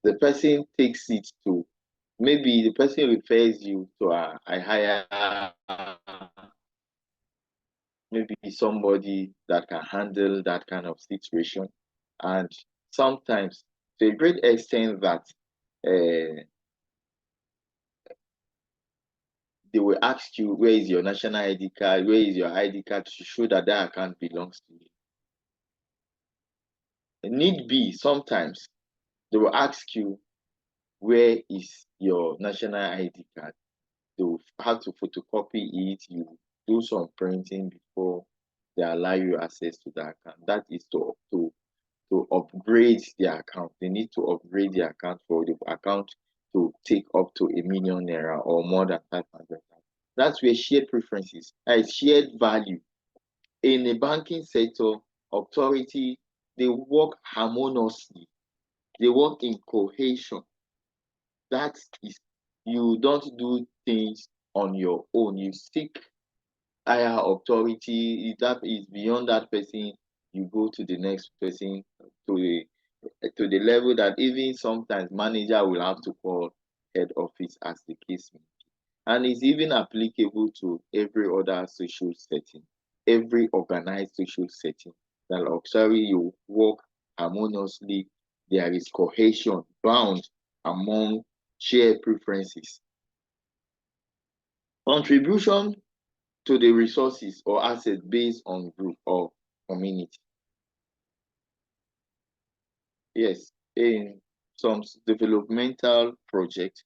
The person takes it to, maybe the person refers you to a higher maybe somebody that can handle that kind of situation. And sometimes, to a great extent, that they will ask you, where is your national ID card? Where is your ID card to show that that account belongs to you? Need be, sometimes they will ask you, where is your national ID card? They will have to photocopy it. You do some printing before they allow you access to the account. That is to upgrade their account. They need to upgrade the account for the account to take up to ₦1 million or more than 500. That's where shared preferences, shared value. In the banking sector, authority, they work harmoniously. They work in cohesion. That is, you don't do things on your own. You seek higher authority. If that is beyond that person, you go to the next person, to the level that even sometimes manager will have to call head office, as the case may be. And it's even applicable to every other social setting, every organized social setting. That luxury, you work harmoniously, there is cohesion bound among shared preferences. Contribution to the resources or assets based on group or community. Yes, in some developmental projects,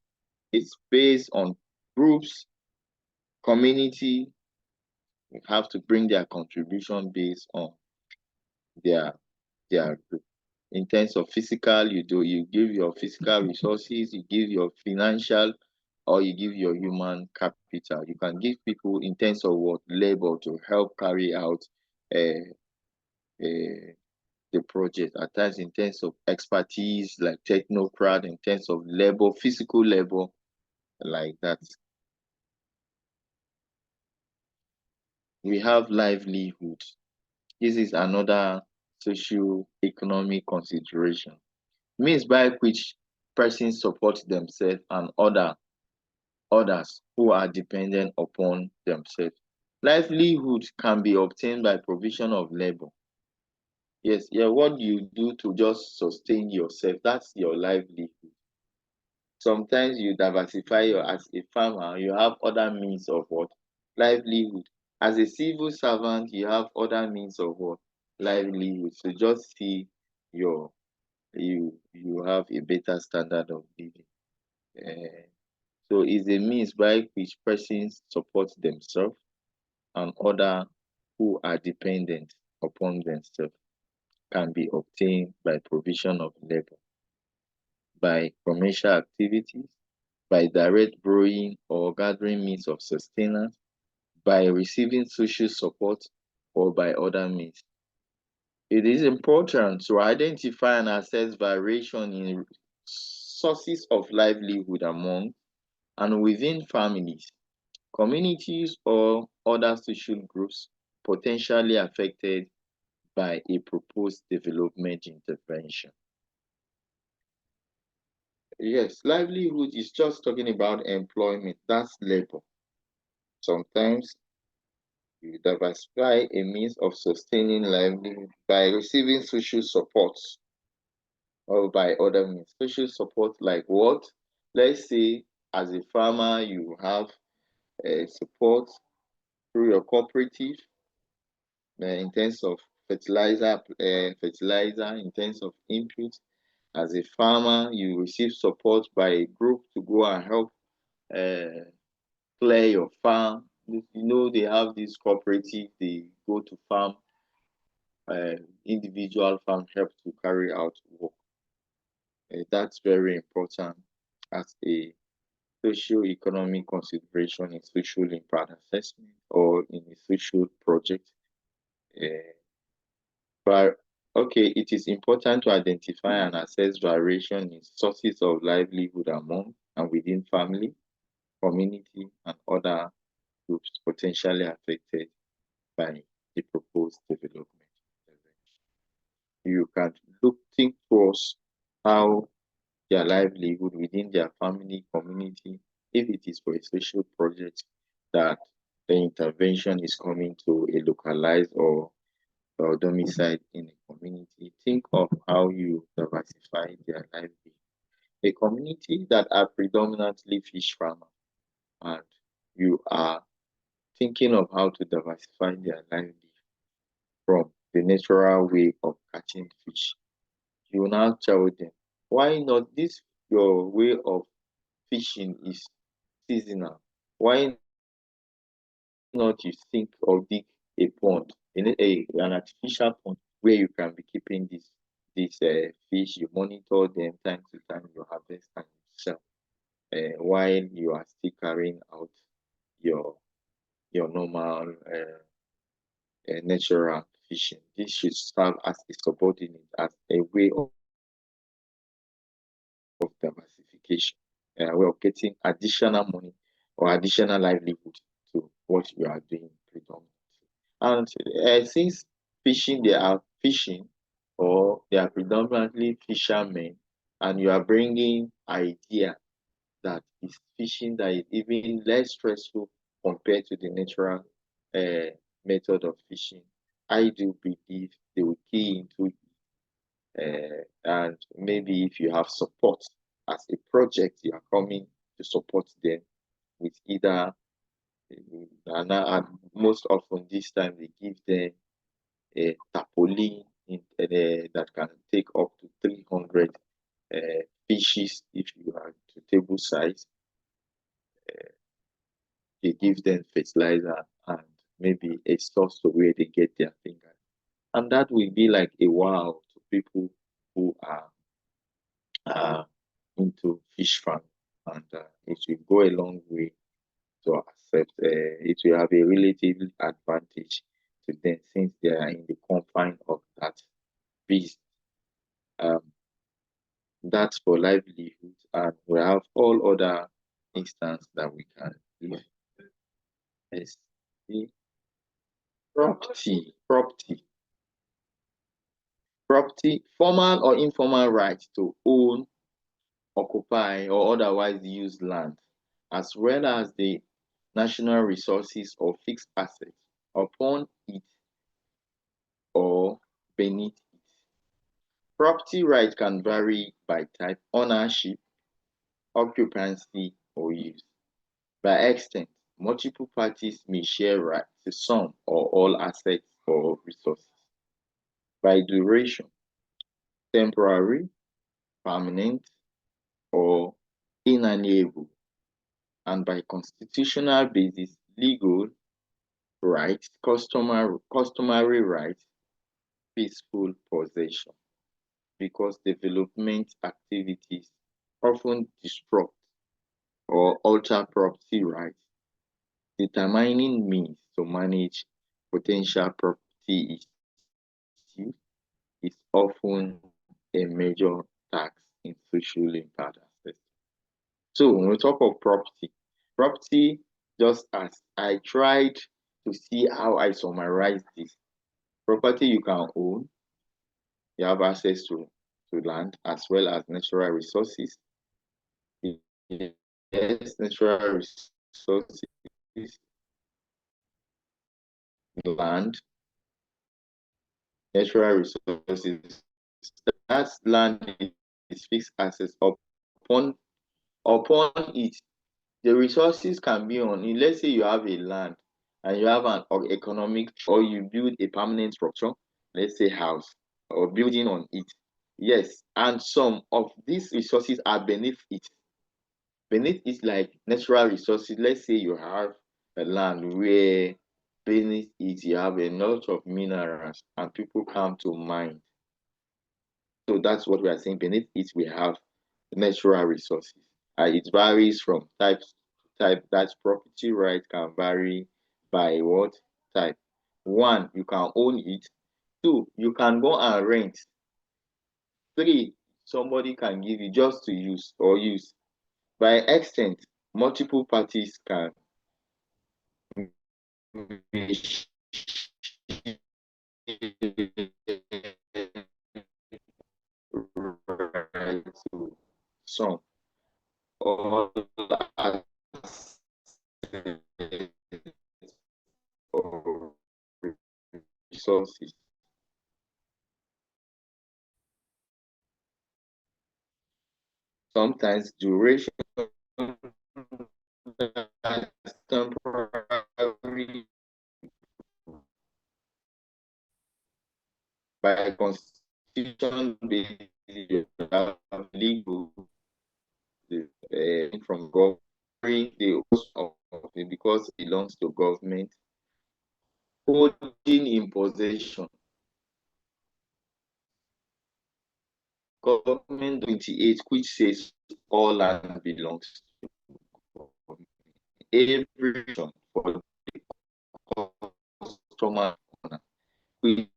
it's based on groups, community. You have to bring their contribution based on their group. In terms of physical, you give your physical resources, you give your financial, or you give your human capital. You can give people in terms of what labor to help carry out uh, uh, the project. At times, in terms of expertise, like technocrat, in terms of labor, physical labor, like that. We have livelihood. This is another socio-economic consideration, means by which persons support themselves and others who are dependent upon themselves. Livelihood can be obtained by provision of labor. Yes, yeah, what you do to just sustain yourself, that's your livelihood. Sometimes you diversify as a farmer, you have other means of what? Livelihood. As a civil servant, you have other means of what? Livelihood. So just see your you have a better standard of living. Eh, so it's a means by which persons support themselves and other who are dependent upon themselves, can be obtained by provision of labor, by commercial activities, by direct borrowing or gathering means of sustenance, by receiving social support, or by other means. It is important to identify and assess variation in sources of livelihood among and within families, communities, or other social groups potentially affected by a proposed development intervention. Yes, livelihood is just talking about employment, that's labor. Sometimes you diversify a means of sustaining livelihood by receiving social support or by other means. Social support like what? Let's say as a farmer, you have support through your cooperative in terms of fertilizer, in terms of input. As a farmer, you receive support by a group to go and help clear your farm. You know they have this cooperative, they go to farm, uh, individual farm help to carry out work. That's very important as a socio-economic consideration in social impact assessment or in a social project. Uh, but okay, it is important to identify and assess variation in sources of livelihood among and within family, community, and other groups potentially affected by the proposed development. You can think towards how their livelihood within their family, community, if it is for a social project, that the intervention is coming to a localized or domicile in a community, think of how you diversify their livelihood. A community that are predominantly fish farmers and you are thinking of how to diversify their livelihood from the natural way of catching fish. You now tell them, why not this your way of fishing is seasonal? Why not you think or dig a pond, an artificial pond where you can be keeping these fish, you monitor them time to time, you harvest and you sell, while you are still carrying out your normal natural fishing. This should serve as a subordinate, as a way of diversification, a way of getting additional money or additional livelihood to what you are doing predominantly. And since fishing, they are fishing or they are predominantly fishermen, and you are bringing idea that is fishing that is even less stressful compared to the natural uh, method of fishing, I do believe they will key into and maybe if you have support as a project, you are coming to support them with either and most often this time they give them a tarpaulin that can take up to 300 fishes if you are to table size. They give them fertilizer and maybe a source to where they get their fingers. And that will be like a wow to people who are uh, into fish farm. And it will go a long way to accept, it will have a relative advantage to them since they are in the confine of that beast. Um, that's for livelihood, and we have all other instances that we can give. Yes. The property, formal or informal right to own, occupy, or otherwise use land, as well as the national resources or fixed assets upon it or beneath it. Property right can vary by type, ownership, occupancy, or use. By extent, multiple parties may share rights to some or all assets or resources. By duration, temporary, permanent, or inalienable. And by constitutional basis, legal rights, customary rights, peaceful possession. Because development activities often disrupt or alter property rights, determining means to manage potential property issues is often a major tax in social impact assessment. So when we talk of property, just as I tried to see how I summarize this, property you can own, you have access to land as well as natural resources. Yes, natural resources, land, natural resources. That land is fixed access upon it. The resources can be on it. Let's say you have a land and you have an economic or you build a permanent structure, let's say house or building on it. Yes, and some of these resources are beneath it. Beneath it, like natural resources. Let's say you have a land where beneath it you have a lot of minerals and people come to mine. So that's what we are saying. Beneath it, we have natural resources. It varies from type to type. That property right can vary by what type. One, you can own it. Two, you can go and rent. Three, somebody can give you just to use or use. By extent, multiple parties can to some all assets resources. Sometimes duration temporary by constitution you have legal from government because it belongs to government, holding in possession. Government 28, which says all land belongs to government. Every for the customer, which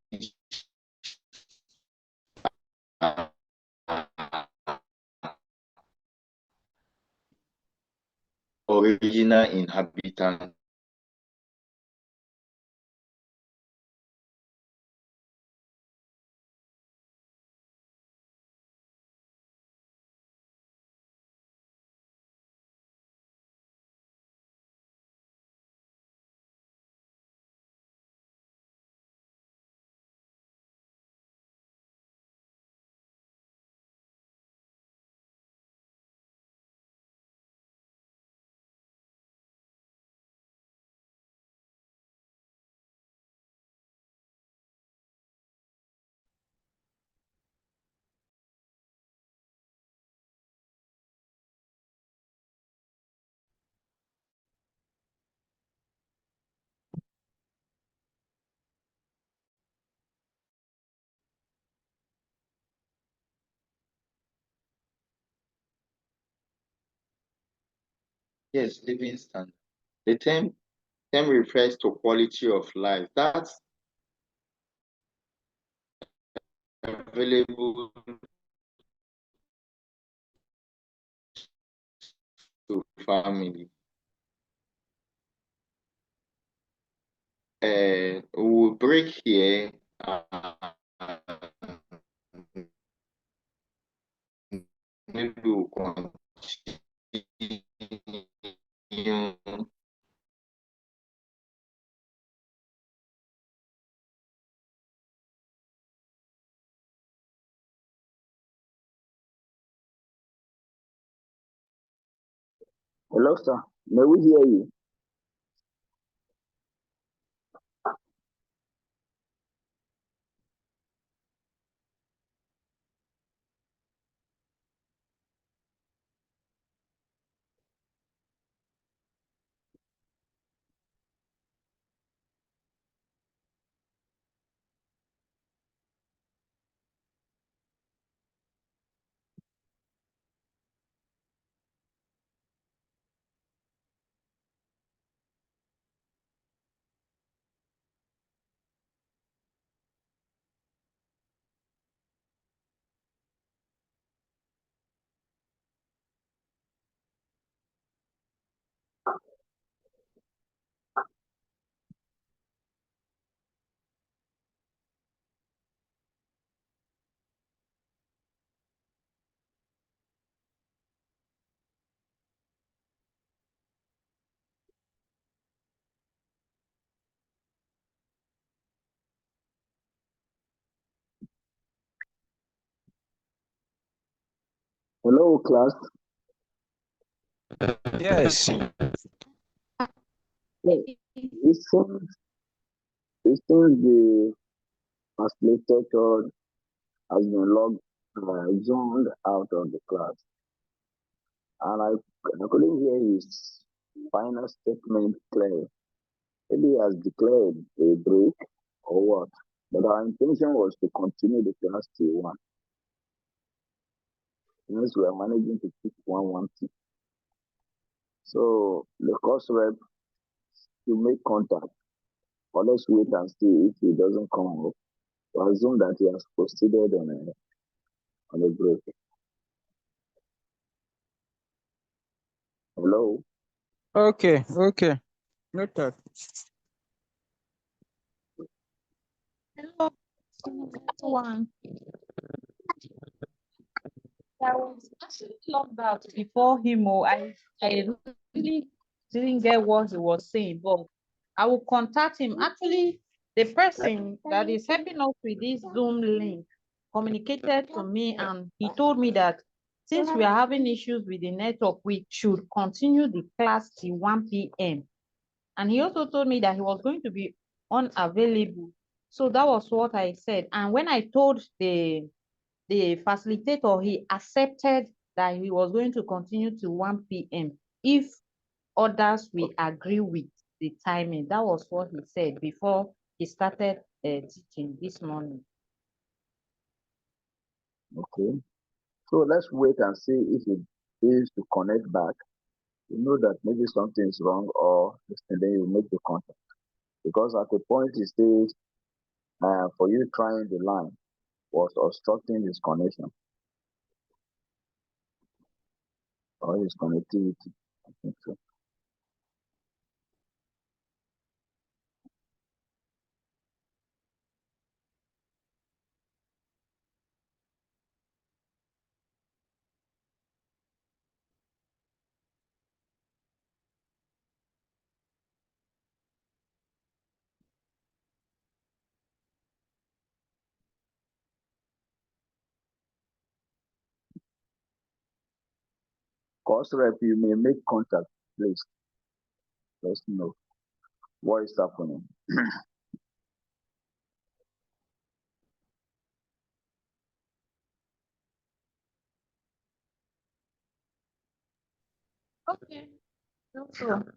original inhabitant. Yes, living standard. The term refers to quality of life that's available to family. We'll break here. Maybe we'll continue. Hello, sir. May we hear you? Hello, class. Yes. It seems the translator code has been logged, zoned out of the class, and I couldn't hear his final statement clearly. Maybe he has declared a break or what, but our intention was to continue the class till 1. Since we are managing to keep 1 1 2. So the course rep to make contact, or let's wait and see if he doesn't come up. To assume that he has proceeded on a break. Hello? Okay. Noted. Hello, everyone. I was actually logged out before him. I really didn't get what he was saying, but I will contact him. Actually, The person that is helping us with this Zoom link communicated to me, and he told me that since we are having issues with the network, we should continue the class till 1 p.m. And he also told me that he was going to be unavailable. So that was what I said. And when I told the facilitator, he accepted that he was going to continue to 1 p.m. if others will agree with the timing. That was what he said before he started teaching this morning. Okay. So let's wait and see if it is to connect back. You know that maybe something is wrong or and then you make the contact. Because at the point it says for you trying the line was obstructing his connection or his connectivity. I think so. Course rep, you may make contact, please. Let's know what is happening. Okay. No problem.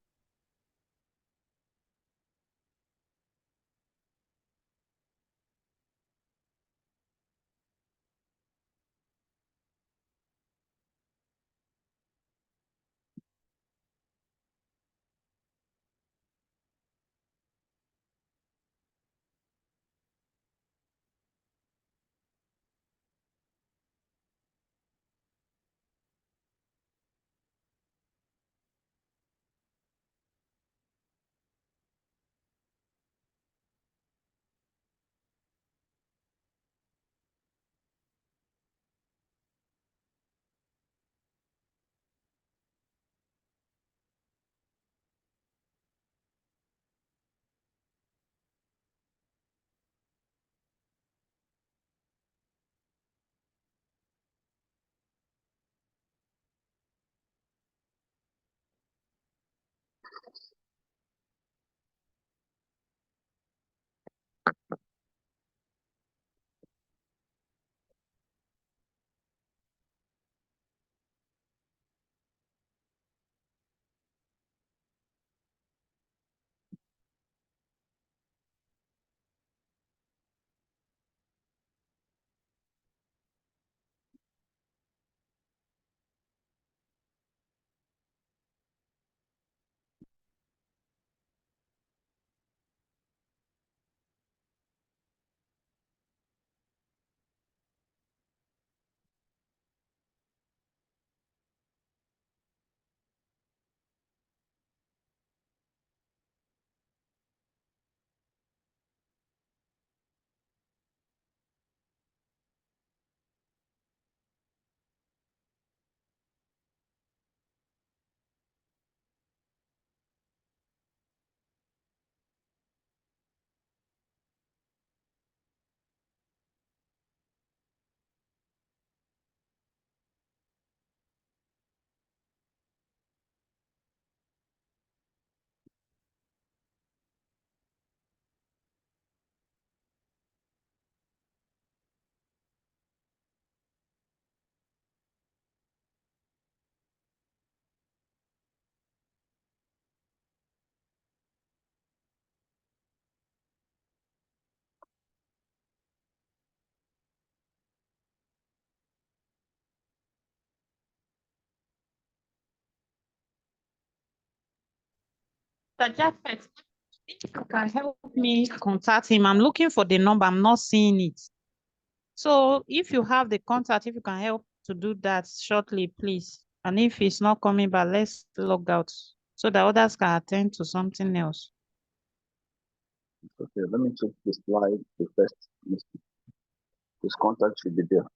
Japhet, if you can help me contact him. I'm looking for the number. I'm not seeing it. So if you have the contact, if you can help to do that shortly, please. And if it's not coming back, let's log out so that others can attend to something else. Okay, let me check the slide. The first, his contact should be there.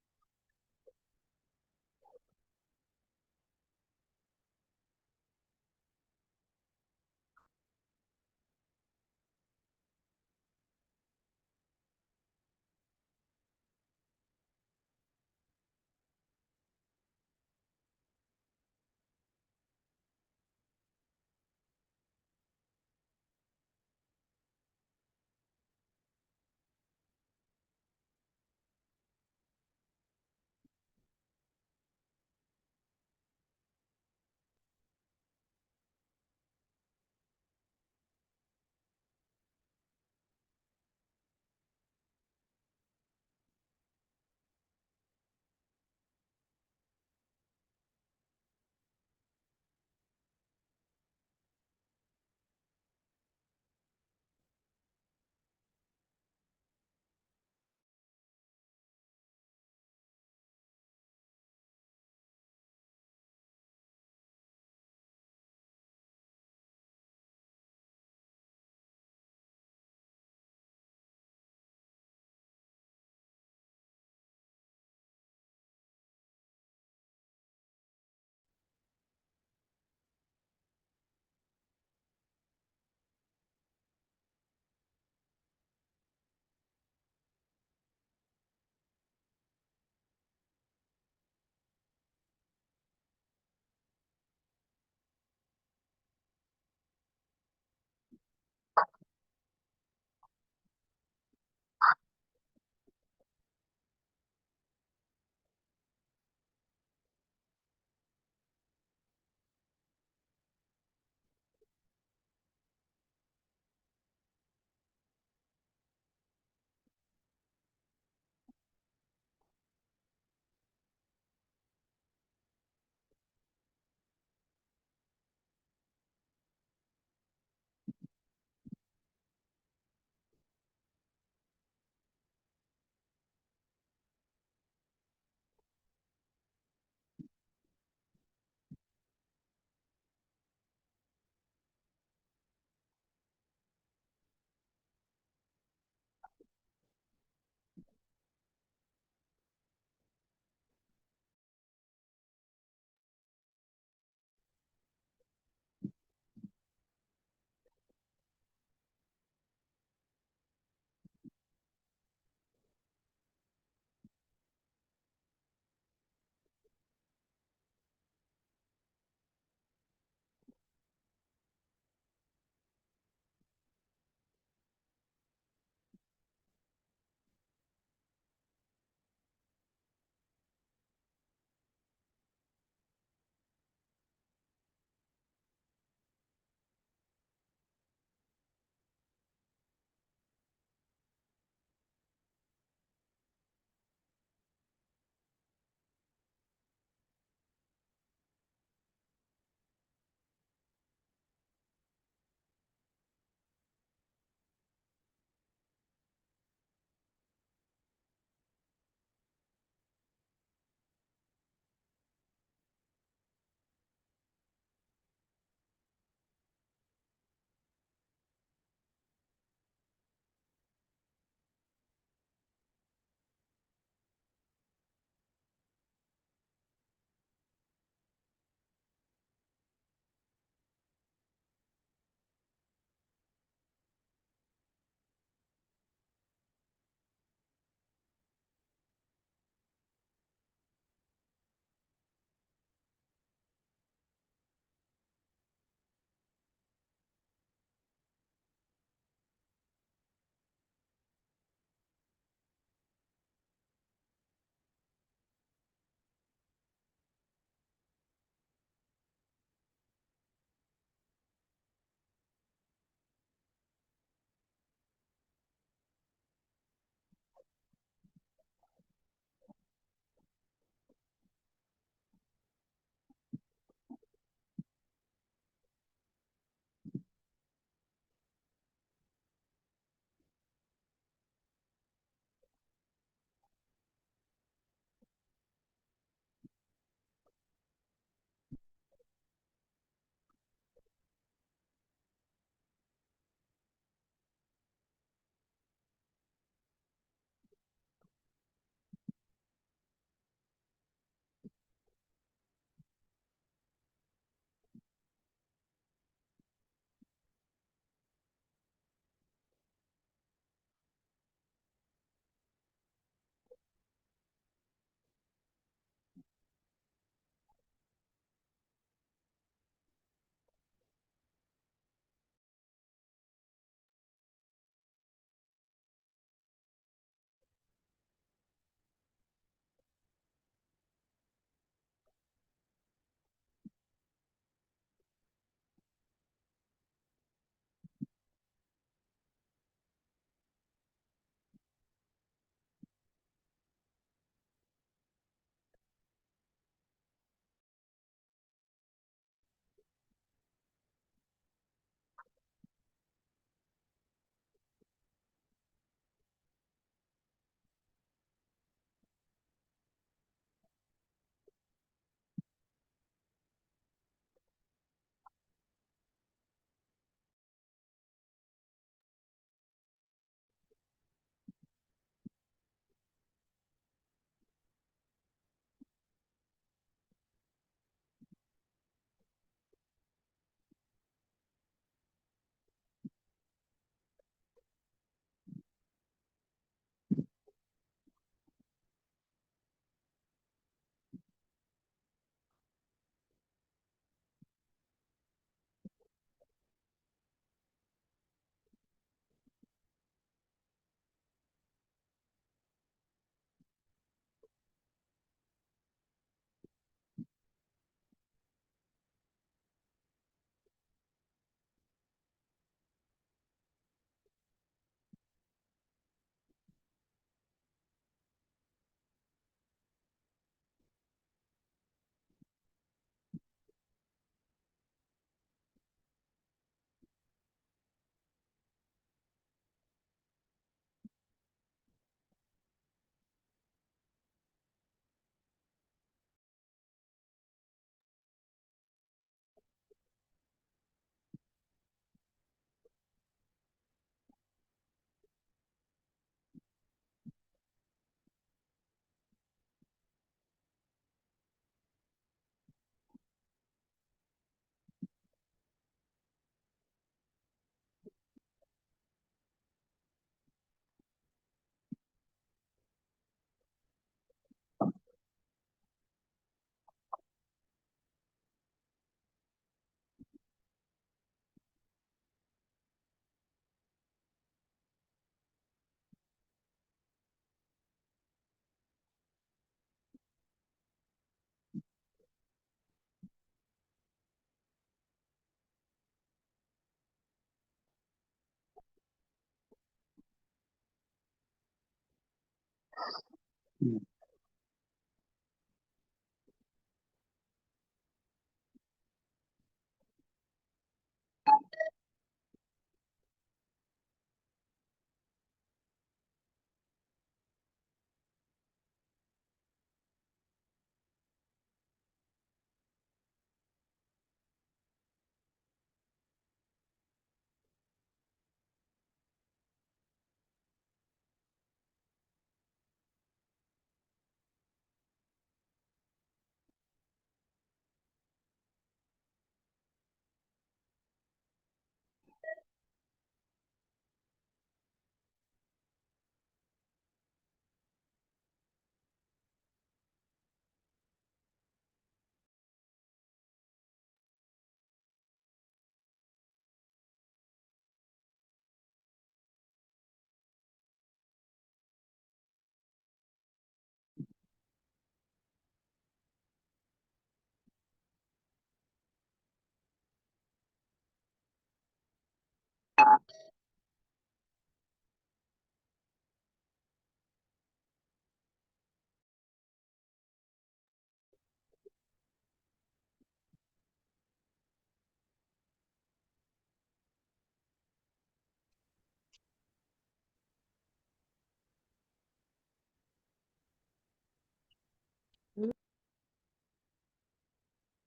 Mm.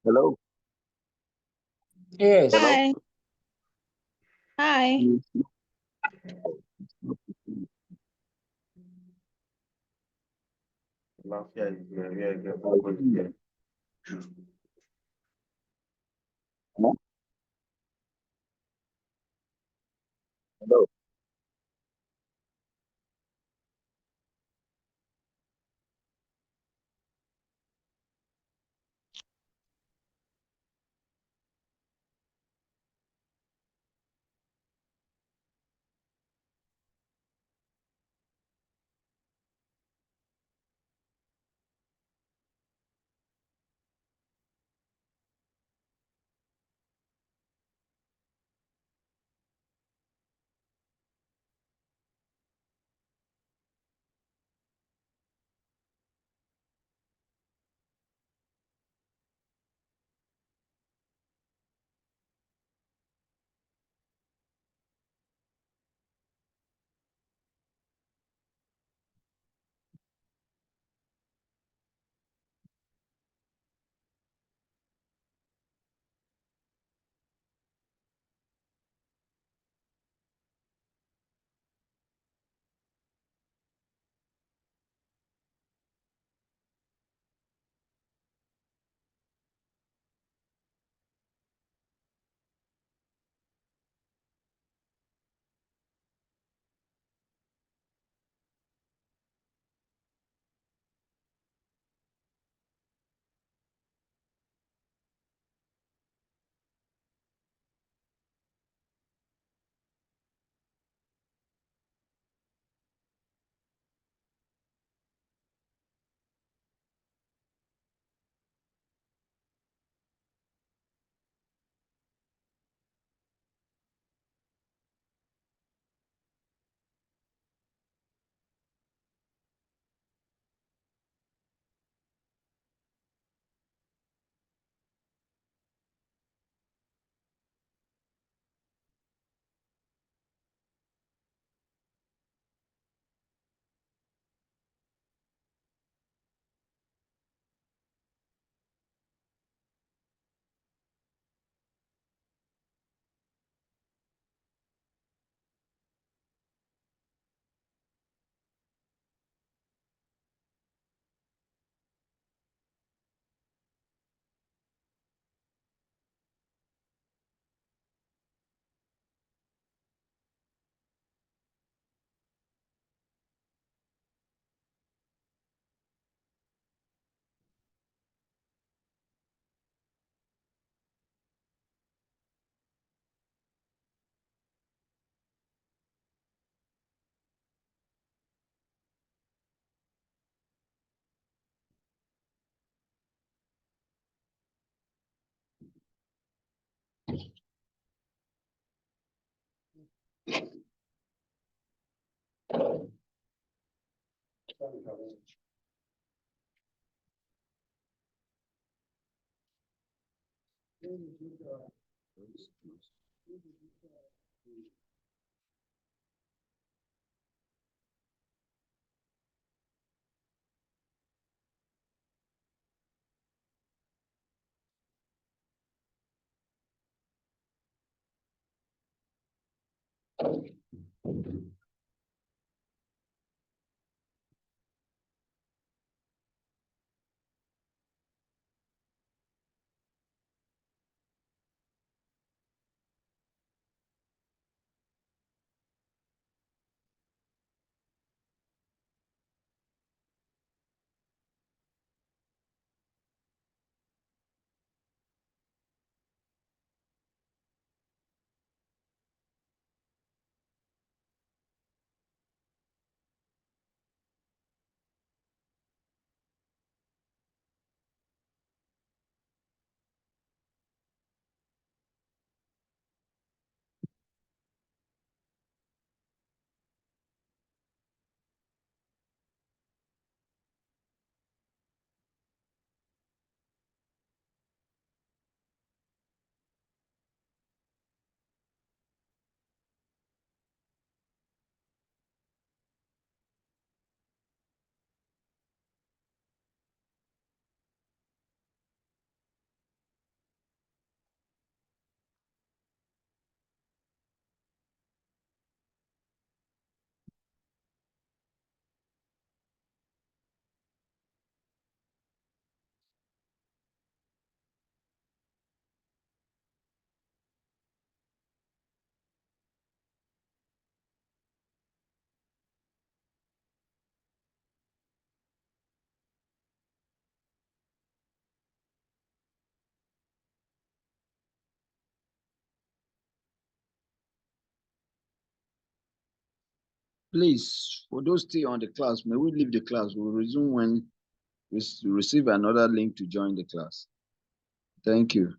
Hello. Yes. Hello. Hi. Hi. Mm. Mafia is here, we are here, How you focus doing? here. Huh? Hello. Please, for those still on the class, may we leave the class? We'll resume when we receive another link to join the class. Thank you.